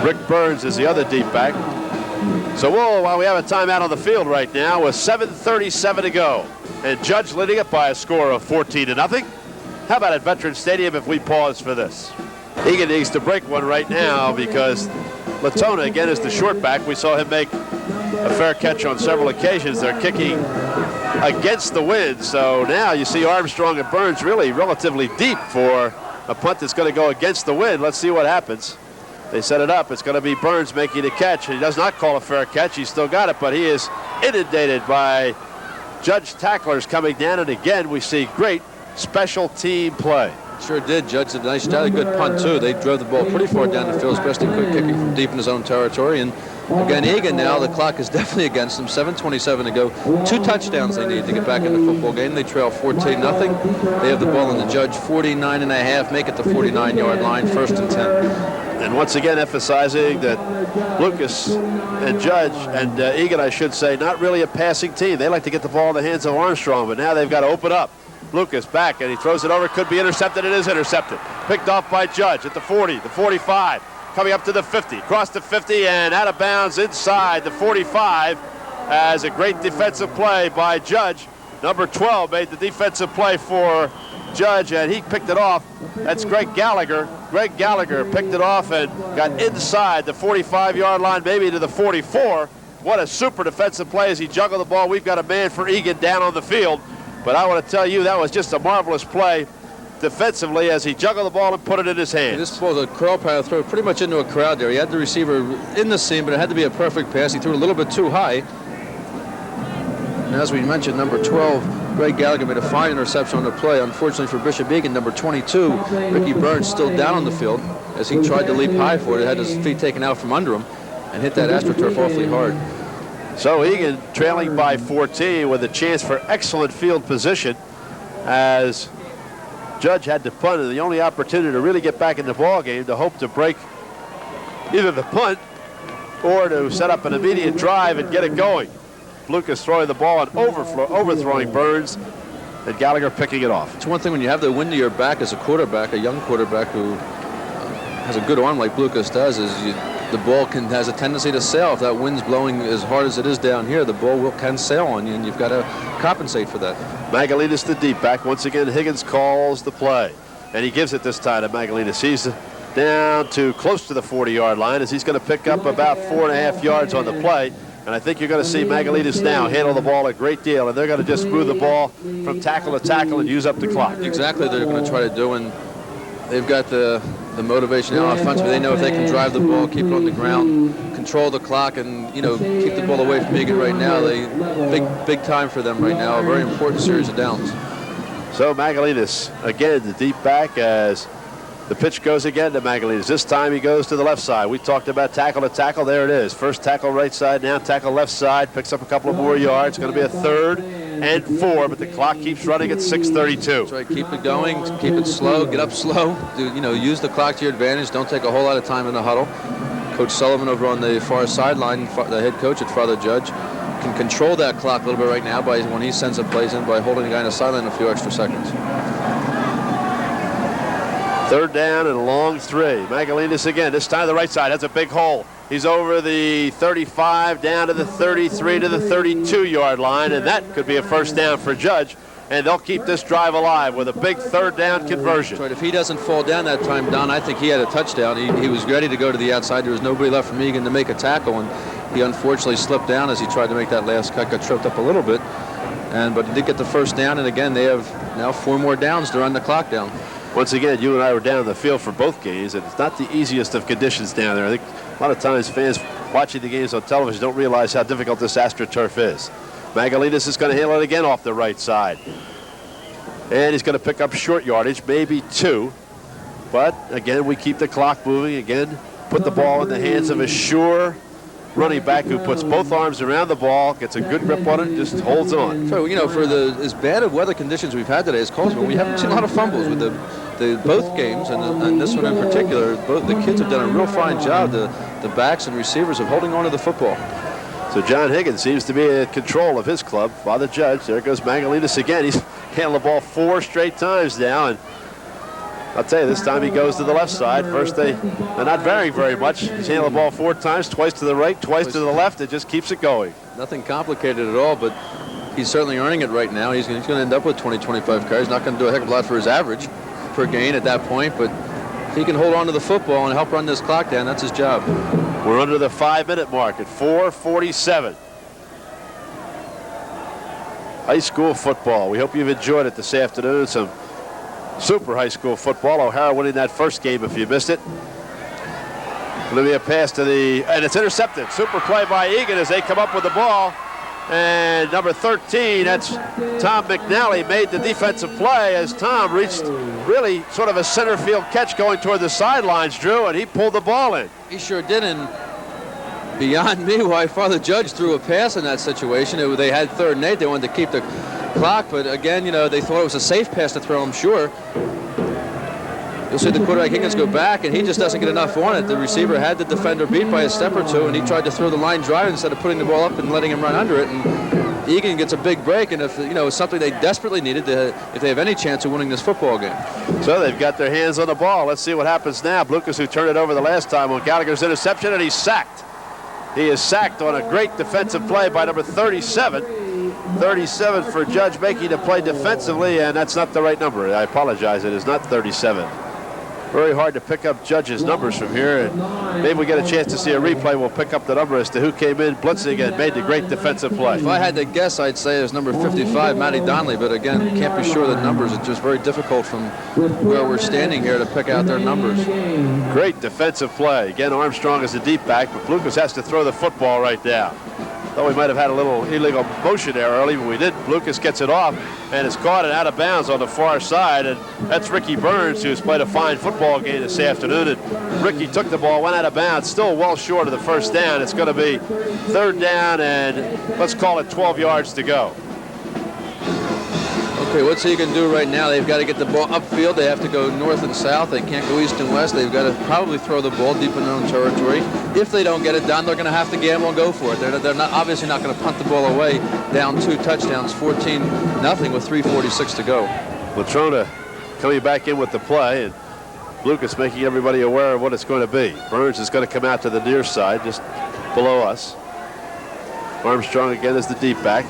Rick Burns is the other deep back. So while we have a timeout on the field right now with 7:37 to go, and Judge leading it by a score of 14-0. How about at Veterans Stadium if we pause for this? Egan needs to break one right now because Latona again is the short back. We saw him make a fair catch on several occasions. They're kicking against the wind, so now you see Armstrong and Burns really relatively deep for a punt that's going to go against the wind. Let's see what happens. They set it up. It's going to be Burns making a catch. He does not call a fair catch. He's still got it, but he is inundated by Judge tacklers coming down, and again we see great special team play. Sure did. Judge did a nice job. A good punt, too. They drove the ball pretty far down the field, especially quick kicking from deep in his own territory. And again, Egan now, the clock is definitely against them. 7:27 to go. 2 touchdowns they need to get back in the football game. They trail 14-0. They have the ball on the Judge 49.5, make it the 49-yard line, 1st and 10. And once again emphasizing that Lucas and Judge and Egan, I should say, not really a passing team. They like to get the ball in the hands of Armstrong, but now they've got to open up. Lucas back, and he throws it over. Could be intercepted. It is intercepted. Picked off by Judge at the 40, the 45, coming up to the 50, across the 50, and out of bounds inside the 45 as a great defensive play by Judge. Number 12 made the defensive play for Judge, and he picked it off. That's Greg Gallagher. Greg Gallagher picked it off and got inside the 45-yard line, maybe to the 44. What a super defensive play as he juggled the ball. We've got a man for Egan down on the field. But I want to tell you, that was just a marvelous play defensively as he juggled the ball and put it in his hands. This was a curl power throw pretty much into a crowd there. He had the receiver in the seam, but it had to be a perfect pass. He threw it a little bit too high. And as we mentioned, number 12, Greg Gallagher made a fine interception on the play. Unfortunately for Bishop Egan, number 22, Ricky Burns, still down on the field as he tried to leap high for it. Had his feet taken out from under him and hit that AstroTurf awfully hard. So Egan trailing by 14 with a chance for excellent field position as Judge had to punt, and the only opportunity to really get back in the ball game to hope to break either the punt or to set up an immediate drive and get it going. Lucas throwing the ball and overthrowing Burns, and Gallagher picking it off. It's one thing when you have the wind to your back as a quarterback, a young quarterback who has a good arm like Lucas does, is the ball has a tendency to sail. If that wind's blowing as hard as it is down here, the ball can sail on you, and you've got to compensate for that. Magallanes, the deep back. Once again, Higgins calls the play, and he gives it this time to Magallanes. He's down to close to the 40-yard line as he's going to pick up about 4.5 yards on the play. And I think you're going to see Magallanes now handle the ball a great deal, and they're going to just move the ball from tackle to tackle and use up the clock. Exactly, they're going to try to do, and they've got the motivation now offensively. They know if they can drive the ball, keep it on the ground, control the clock, and keep the ball away from Egan right now. Big time for them right now. A very important series of downs. So Magallanes again, the deep back as the pitch goes again to Magallanes. This time he goes to the left side. We talked about tackle to tackle. There it is. First tackle right side, now tackle left side. Picks up a couple of more yards. It's going to be a 3rd and 4, but the clock keeps running at 6:32. That's right. Keep it going. Keep it slow. Get up slow. Use the clock to your advantage. Don't take a whole lot of time in the huddle. Coach Sullivan over on the far sideline, the head coach at Father Judge, can control that clock a little bit right now when he sends the plays in by holding the guy in the sideline a few extra seconds. 3rd down and a long 3. Magallanes again, this time the right side, has a big hole. He's over the 35, down to the 33, to the 32-yard line, and that could be a first down for Judge, and they'll keep this drive alive with a big 3rd down conversion. Right. If he doesn't fall down that time, Don, I think he had a touchdown. He was ready to go to the outside. There was nobody left for Egan to make a tackle, and he unfortunately slipped down as he tried to make that last cut, got tripped up a little bit, but he did get the first down, and again, they have now 4 more downs to run the clock down. Once again, you and I were down the field for both games, and it's not the easiest of conditions down there. I think a lot of times fans watching the games on television don't realize how difficult this AstroTurf is. Magallanes is going to handle it again off the right side. And he's going to pick up short yardage, maybe 2. But, again, we keep the clock moving. Again, put the ball in the hands of a sure running back who puts both arms around the ball, gets a good grip on it, and just holds on. So, for as bad of weather conditions we've had today as Colesville, we haven't seen a lot of fumbles with the both games, and this one in particular, both the kids have done a real fine job, the backs and receivers, of holding on to the football. So John Higgins seems to be in control of his club. Father Judge, there goes Magallanes again. He's handled the ball 4 straight times now, and I'll tell you, this time he goes to the left side. First they're not varying very much. He's handled the ball 4 times, twice to the right, twice to the left. It just keeps it going. Nothing complicated at all, but he's certainly earning it right now. He's going to end up with 20, 25 carries. Not going to do a heck of a lot for his average per gain at that point, but if he can hold on to the football and help run this clock down, that's his job. We're under the 5-minute mark at 4:47. High school football. We hope you've enjoyed it this afternoon. Some super high school football. O'Hara winning that first game if you missed it. Going to be a pass to and it's intercepted. Super play by Egan as they come up with the ball. And number 13, that's Tom McNally, made the defensive play as Tom reached really sort of a center field catch going toward the sidelines, Drew, and he pulled the ball in. He sure did, and beyond me why Father Judge threw a pass in that situation. They had 3rd and 8. They wanted to keep the clock, but again, they thought it was a safe pass to throw, I'm sure. You'll see the quarterback Higgins go back, and he just doesn't get enough on it. The receiver had the defender beat by a step or 2, and he tried to throw the line drive instead of putting the ball up and letting him run under it. And Egan gets a big break, and if it's something they desperately needed if they have any chance of winning this football game. So they've got their hands on the ball. Let's see what happens now. Lucas, who turned it over the last time on Gallagher's interception, and he's sacked. He is sacked on a great defensive play by number 37. 37 for Judge making the play defensively, and that's not the right number. I apologize. It is not 37. Very hard to pick up Judge's numbers from here, and maybe we get a chance to see a replay. We'll pick up the number as to who came in blitzing and made the great defensive play. If I had to guess, I'd say it was number 55, Matty Donnelly, but again, can't be sure the numbers. It's just very difficult from where we're standing here to pick out their numbers. Great defensive play. Again, Armstrong is the deep back, but Lucas has to throw the football right now. Thought we might have had a little illegal motion there early, but we didn't. Lucas gets it off, and it's caught and out of bounds on the far side, and that's Ricky Burns, who's played a fine football game this afternoon, and Ricky took the ball, went out of bounds, still well short of the first down. It's going to be 3rd down, and let's call it 12 yards to go. Okay, what's he going to do right now? They've got to get the ball upfield. They have to go north and south. They can't go east and west. They've got to probably throw the ball deep in their own territory. If they don't get it done, they're going to have to gamble and go for it. They're obviously not going to punt the ball away down 2 touchdowns, 14-0 with 3:46 to go. Latrona coming back in with the play, and Lucas making everybody aware of what it's going to be. Burns is going to come out to the near side, just below us. Armstrong again is the deep back.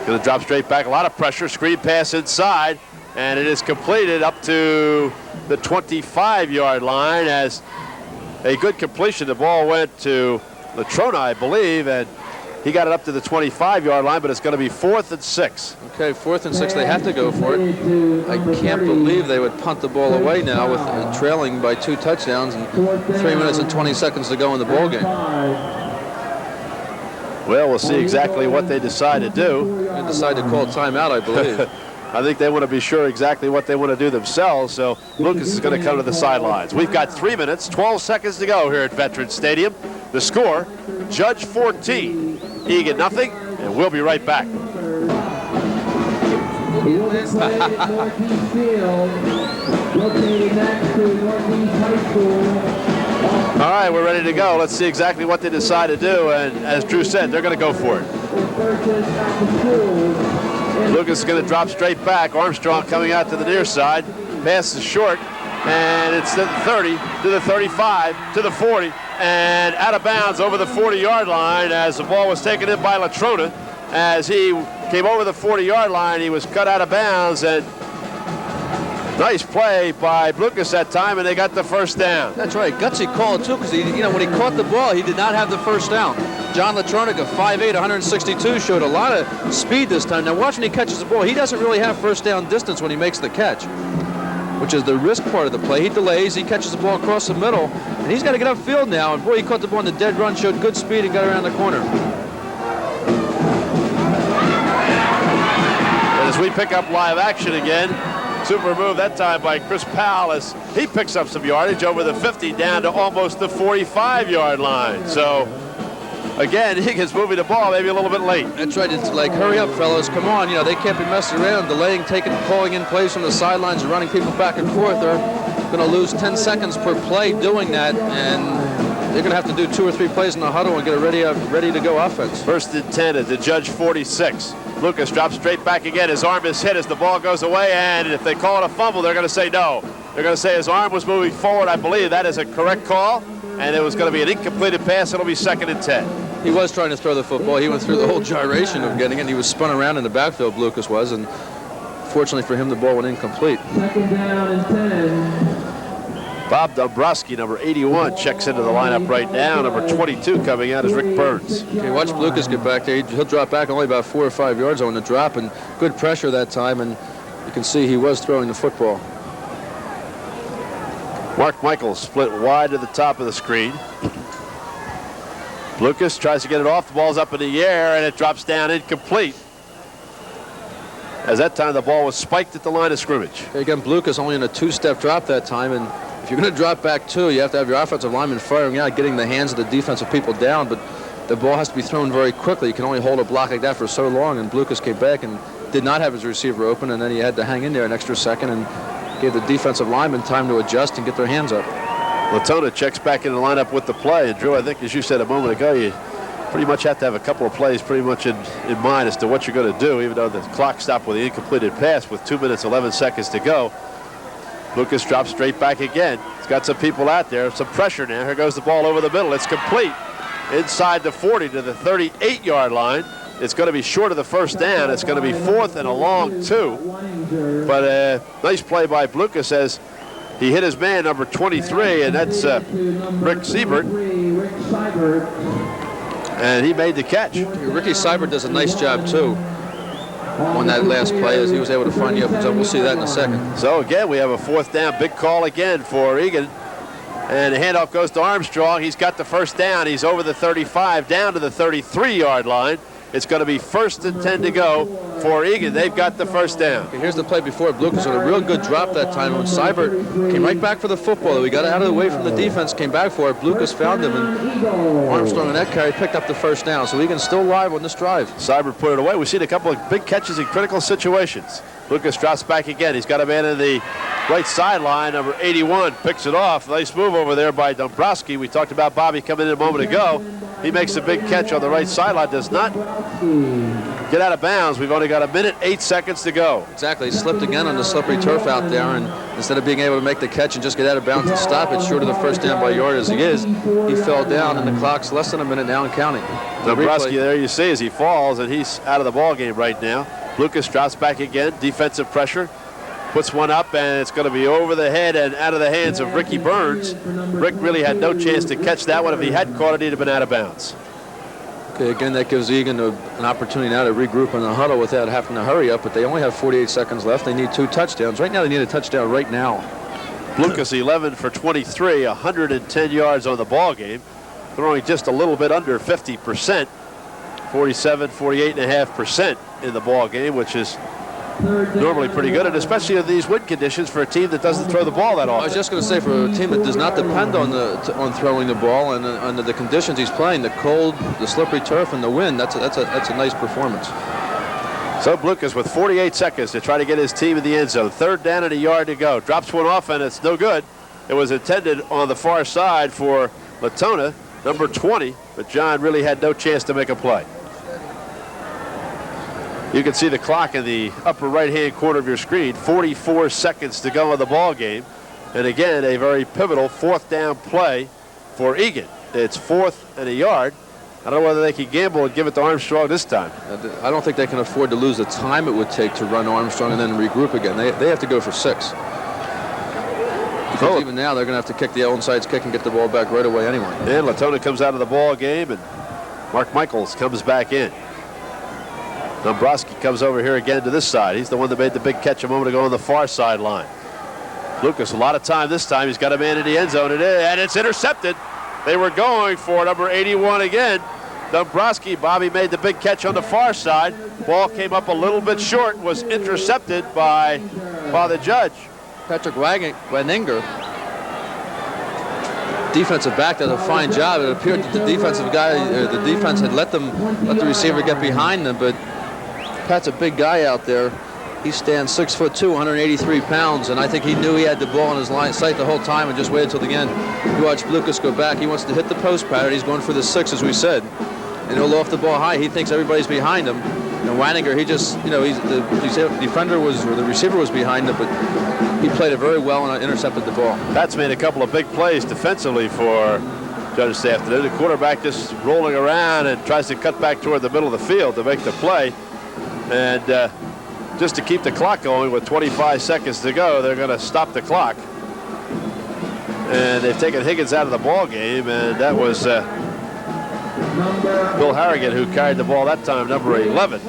Going to drop straight back. A lot of pressure. Screen pass inside. And it is completed up to the 25-yard line as a good completion. The ball went to Latrona, I believe, and he got it up to the 25-yard line, but it's going to be 4th and 6. Okay, 4th and 6. They have to go for it. I can't believe they would punt the ball away now with trailing by 2 touchdowns and 3 minutes and 20 seconds to go in the ball game. Well, we'll see exactly what they decide to do. They decide to call timeout, I believe. I think they want to be sure exactly what they want to do themselves, so Lucas is going to come to the sidelines. We've got 3 minutes, 12 seconds to go here at Veterans Stadium. The score, Judge 14, Egan nothing, and we'll be right back. All right, we're ready to go. Let's see exactly what they decide to do, and as Drew said, they're going to go for it. Lucas is going to drop straight back. Armstrong coming out to the near side. Pass is short, and it's to the 30, to the 35, to the 40, and out of bounds over the 40-yard line as the ball was taken in by Latrona. As he came over the 40-yard line, he was cut out of bounds, and nice play by Lucas that time, and they got the first down. That's right. Gutsy call too, because when he caught the ball, he did not have the first down. John Latronic, a 5'8", 162, showed a lot of speed this time. Now watch when he catches the ball. He doesn't really have first down distance when he makes the catch, which is the risk part of the play. He delays, he catches the ball across the middle, and he's got to get upfield now. And boy, he caught the ball in the dead run, showed good speed, and got around the corner. And as we pick up live action again, super move that time by Chris Powell as he picks up some yardage over the 50 down to almost the 45-yard line. So Again, Egan's moving the ball maybe a little bit late. That's right. It's like, hurry up, fellas. Come on. You know, they can't be messing around, delaying, calling in plays from the sidelines and running people back and forth. They're going to lose 10 seconds per play doing that, and they're going to have to do 2 or 3 plays in the huddle and get a ready to go offense. 1st and 10 at the Judge 46. Lucas drops straight back again. His arm is hit as the ball goes away, and if they call it a fumble, they're going to say no. They're going to say his arm was moving forward. I believe that is a correct call, and it was going to be an incompleted pass. It'll be 2nd and 10. He was trying to throw the football. He went through the whole gyration of getting it. He was spun around in the backfield, Lucas was, and fortunately for him, the ball went incomplete. 2nd down and 10. Bob Dombrowski, number 81, checks into the lineup right now. Number 22 coming out is Rick Burns. Okay, watch Lucas get back there. He'll drop back only about 4 or 5 yards on the drop, and good pressure that time, and you can see he was throwing the football. Mark Michaels split wide to the top of the screen. Lucas tries to get it off. The ball's up in the air, and it drops down incomplete. As that time, the ball was spiked at the line of scrimmage. Okay, again, Lucas only in a 2-step drop that time, and if you're going to drop back 2, you have to have your offensive lineman firing out, getting the hands of the defensive people down, but the ball has to be thrown very quickly. You can only hold a block like that for so long, and Lucas came back and did not have his receiver open, and then he had to hang in there an extra second and gave the defensive lineman time to adjust and get their hands up. Latona checks back in the lineup with the play. And Drew, I think as you said a moment ago, you pretty much have to have a couple of plays pretty much in mind as to what you're going to do, even though the clock stopped with the incompleted pass with 2 minutes, 11 seconds to go. Lucas drops straight back again. He's got some people out there, some pressure now. Here goes the ball over the middle. It's complete inside the 40 to the 38-yard line. It's going to be short of the 1st down. It's going to be 4th and a long 2. But a nice play by Lucas as he hit his man, number 23, and that's Rick Siebert. And he made the catch. Ricky Seibert does a nice job, too, on that last play as he was able to find the open zone. We'll see that in a second. So, again, we have a 4th down. Big call again for Egan. And the handoff goes to Armstrong. He's got the 1st down. He's over the 35, down to the 33-yard line. It's going to be 1st and 10 to go for Egan. They've got the 1st down. Okay, here's the play before. Lucas with a real good drop that time. When Seibert came right back for the football, he got out of the way from the defense, came back for it. Lucas found him, and Armstrong on that carry picked up the 1st down. So Egan's still live on this drive. Seibert put it away. We've seen a couple of big catches in critical situations. Lucas drops back again. He's got a man in the right sideline. Number 81 picks it off. Nice move over there by Dombrowski. We talked about Bobby coming in a moment ago. He makes a big catch on the right sideline. Does not get out of bounds. We've only got 1 minute, 8 seconds to go. Exactly. He slipped again on the slippery turf out there, and instead of being able to make the catch and just get out of bounds and stop it short of the 1st down by yard as he is, he fell down, and the clock's less than 1 minute now and counting. Dombrowski, there you see as he falls, and he's out of the ball game right now. Lucas drops back again. Defensive pressure. Puts one up, and it's going to be over the head and out of the hands of Ricky Burns. Rick really had no chance to catch that one. If he had caught it, he'd have been out of bounds. Okay, again, that gives Egan an opportunity now to regroup in the huddle without having to hurry up, but they only have 48 seconds left. They need 2 touchdowns. Right now, they need a touchdown right now. Lucas 11 for 23, 110 yards on the ball game, throwing just a little bit under 50%, 48.5% in the ball game, which is normally pretty good, and especially in these wind conditions for a team that doesn't throw the ball that often. I was just going to say, for a team that does not depend on throwing the ball and under the conditions he's playing, the cold, the slippery turf, and the wind, that's a nice performance. So Lucas with 48 seconds to try to get his team in the end zone. 3rd down and a yard to go. Drops one off, and it's no good. It was intended on the far side for Latona, number 20, but John really had no chance to make a play. You can see the clock in the upper right-hand corner of your screen. 44 seconds to go in the ball game. And again, a very pivotal 4th down play for Egan. It's 4th and a yard. I don't know whether they can gamble and give it to Armstrong this time. I don't think they can afford to lose the time it would take to run Armstrong and then regroup again. They have to go for 6. Because even now, they're going to have to kick the onside kick and get the ball back right away anyway. And Latona comes out of the ball game, and Mark Michaels comes back in. Dombrowski comes over here again to this side. He's the one that made the big catch a moment ago on the far sideline. Lucas, a lot of time this time. He's got a man in the end zone, and it's intercepted. They were going for number 81 again. Dombrowski, Bobby made the big catch on the far side. Ball came up a little bit short, was intercepted by Father Judge. Patrick Waninger. defensive back did a fine job. It appeared that the defensive guy, the defense had let the receiver get behind them, but Pat's a big guy out there. He stands 6'2", 183 pounds, and I think he knew he had the ball in his line of sight the whole time and just waited till the end. You watch Lucas go back. He wants to hit the post pattern. He's going for the 6, as we said, and he'll loft the ball high. He thinks everybody's behind him. And Wanninger, he just, he's the defender was, or the receiver was behind him, but he played it very well and intercepted the ball. Pat's made a couple of big plays defensively for Judge this afternoon. The quarterback just rolling around and tries to cut back toward the middle of the field to make the play. And just to keep the clock going with 25 seconds to go, they're going to stop the clock. And they've taken Higgins out of the ball game, and that was Bill Harrigan who carried the ball that time, number 11.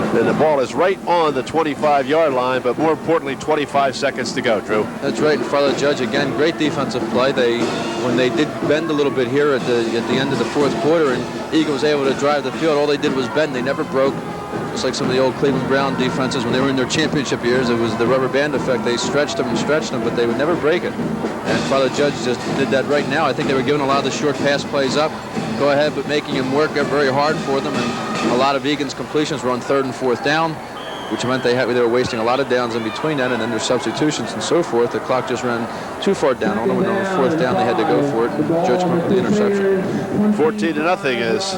And the ball is right on the 25-yard line, but more importantly, 25 seconds to go, Drew. That's right, and Father Judge, again, great defensive play. When they did bend a little bit here at the end of the fourth quarter, and Egan was able to drive the field, all they did was bend. They never broke. Just like some of the old Cleveland Brown defenses when they were in their championship years, it was the rubber band effect. They stretched them, but they would never break it. And Father Judge just did that right now. I think they were giving a lot of the short pass plays up. Go ahead, but making him work very hard for them. And a lot of Egan's completions were on 3rd and 4th down, which meant they were wasting a lot of downs in between that, and then their substitutions and so forth. The clock just ran too far down. Although when on the 4th down, they had to go for it. And Judge came up with the interception. 14-0 as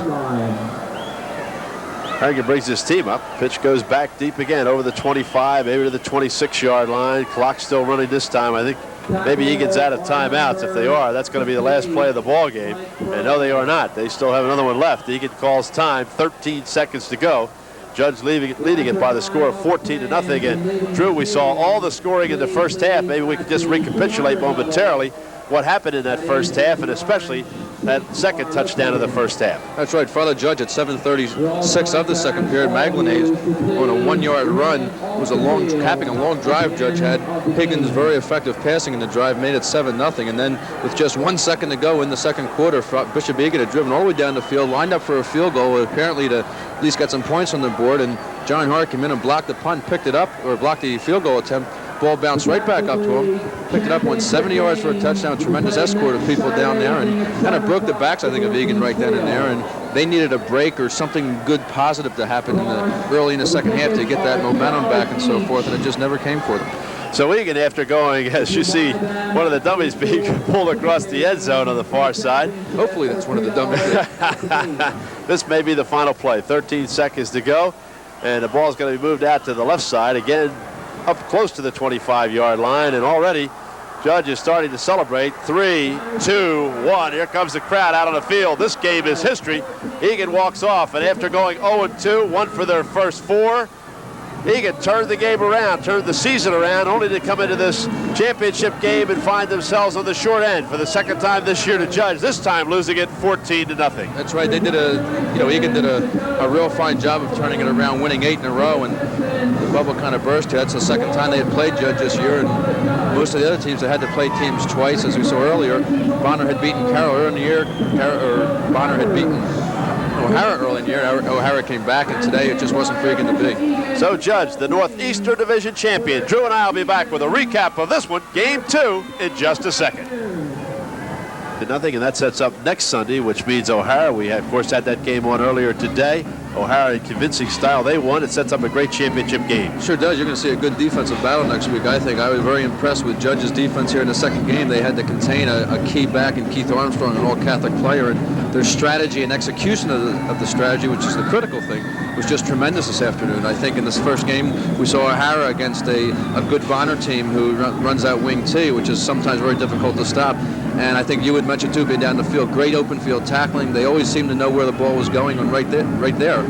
Harrigan brings his team up. Pitch goes back deep again over the 25, maybe to the 26-yard line. Clock still running this time. I think maybe Egan's out of timeouts. If they are, that's going to be the last play of the ball game. And no, they are not. They still have another one left. Egan calls time, 13 seconds to go. Judge leading it by the score of 14-0. And Drew, we saw all the scoring in the first half. Maybe we could just recapitulate momentarily what happened in that first half, and especially that second touchdown of the first half. That's right. Father Judge at 7:36 of the second period. Magallanes on a 1-yard run was capping a long drive Judge had. Higgins very effective passing in the drive made it 7-0. And then with just 1 second to go in the second quarter, Bishop Egan had driven all the way down the field, lined up for a field goal, apparently to at least get some points on the board. And John Hart came in and blocked the punt, picked it up, or blocked the field goal attempt. Ball bounced right back up to him, picked it up, went 70 yards for a touchdown, tremendous escort of people down there, and kind of broke the backs, I think, of Egan right then and there. And they needed a break or something good, positive to happen early in the second half to get that momentum back and so forth, and it just never came for them. So Egan, after going, as you see, one of the dummies being pulled across the end zone on the far side. Hopefully that's one of the dummies. This may be the final play. 13 seconds to go, and the ball is going to be moved out to the left side again, up close to the 25-yard line, and already Judge is starting to celebrate. 3, 2, 1. Here comes the crowd out on the field. This game is history. Egan walks off, and after going 0-2, one for their first 4, Egan turned the game around, turned the season around, only to come into this championship game and find themselves on the short end for the second time this year to Judge, this time losing it 14-0. That's right. They did Egan did a real fine job of turning it around, winning 8 in a row, and the bubble kind of burst here. That's the second time they had played Judge this year, and most of the other teams that had to play teams twice, as we saw earlier. Bonner had beaten Carroll earlier in the year, Bonner had beaten O'Hara early in the year. O'Hara came back, and today it just wasn't freaking to be. So Judge, the Northeastern Division champion. Drew and I will be back with a recap of this one, Game 2, in just a second. 0-0, and that sets up next Sunday, which means O'Hara. We, of course, had that game on earlier today. O'Hara in convincing style. They won. It sets up a great championship game. Sure does. You're going to see a good defensive battle next week, I think. I was very impressed with Judge's defense here in the second game. They had to contain a key back in Keith Armstrong, an all-Catholic player, and their strategy and execution of the strategy, which is the critical thing, was just tremendous this afternoon. I think in this first game, we saw O'Hara against a good Bonner team who runs that wing T, which is sometimes very difficult to stop. And I think you would mention, too, being down the field, great open field tackling. They always seem to know where the ball was going, and right there.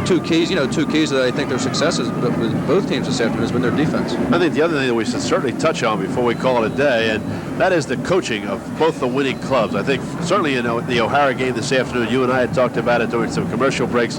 Two keys that I think their successes with both teams this afternoon has been their defense. I think the other thing that we should certainly touch on before we call it a day, and that is the coaching of both the winning clubs. I think certainly in the O'Hara game this afternoon, you and I had talked about it during some commercial breaks.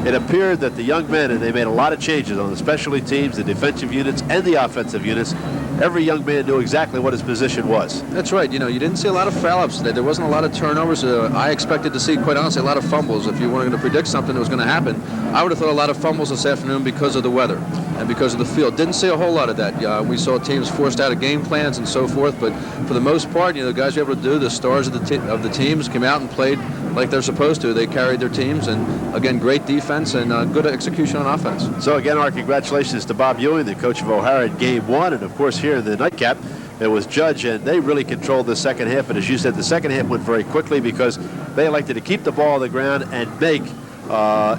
It appeared that the young men, and they made a lot of changes on the specialty teams, the defensive units, and the offensive units. Every young man knew exactly what his position was. That's right. You didn't see a lot of foul-ups today. There wasn't a lot of turnovers. I expected to see, quite honestly, a lot of fumbles. If you wanted to predict something that was going to happen, I would have thought a lot of fumbles this afternoon because of the weather. and because of the field. Didn't see a whole lot of that. We saw teams forced out of game plans and so forth, but for the most part, the guys were able to do. The stars of the teams came out and played like they're supposed to. They carried their teams, and again, great defense and good execution on offense. So again, our congratulations to Bob Ewing, the coach of O'Hara in Game 1, and of course here in the nightcap, it was Judge, and they really controlled the second half. And as you said, the second half went very quickly because they elected to keep the ball on the ground and make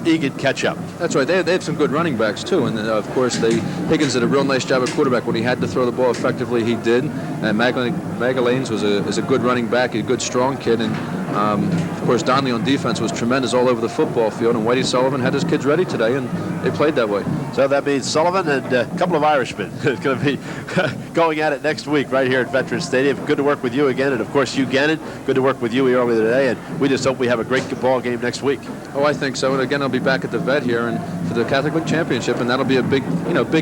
Egan catch up. That's right. They had some good running backs too, and of course Higgins did a real nice job at quarterback. When he had to throw the ball effectively, he did. And Magallanes is a good running back, a good strong kid, and of course Donnelly on defense was tremendous all over the football field. And Whitey Sullivan had his kids ready today, and they played that way. So that means Sullivan and a couple of Irishmen is going to be going at it next week right here at Veterans Stadium. Good to work with you again, and of course Hugh Gannon. Good to work with you earlier today, and we just hope we have a great ball game next week. Oh, I think so. And again, I'll be back at the Vet here and for the Catholic League Championship, and that'll be a big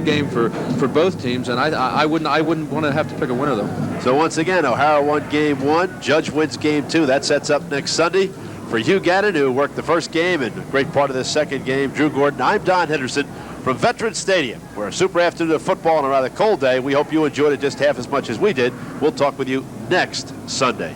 game for both teams. And I wouldn't want to have to pick a winner though. So once again, O'Hara won Game 1. Judge wins Game 2. That sets up next Sunday. For Hugh Gannon, who worked the first game and a great part of this second game, Drew Gordon, I'm Don Henderson from Veterans Stadium. We're a super afternoon of football on a rather cold day. We hope you enjoyed it just half as much as we did. We'll talk with you next Sunday.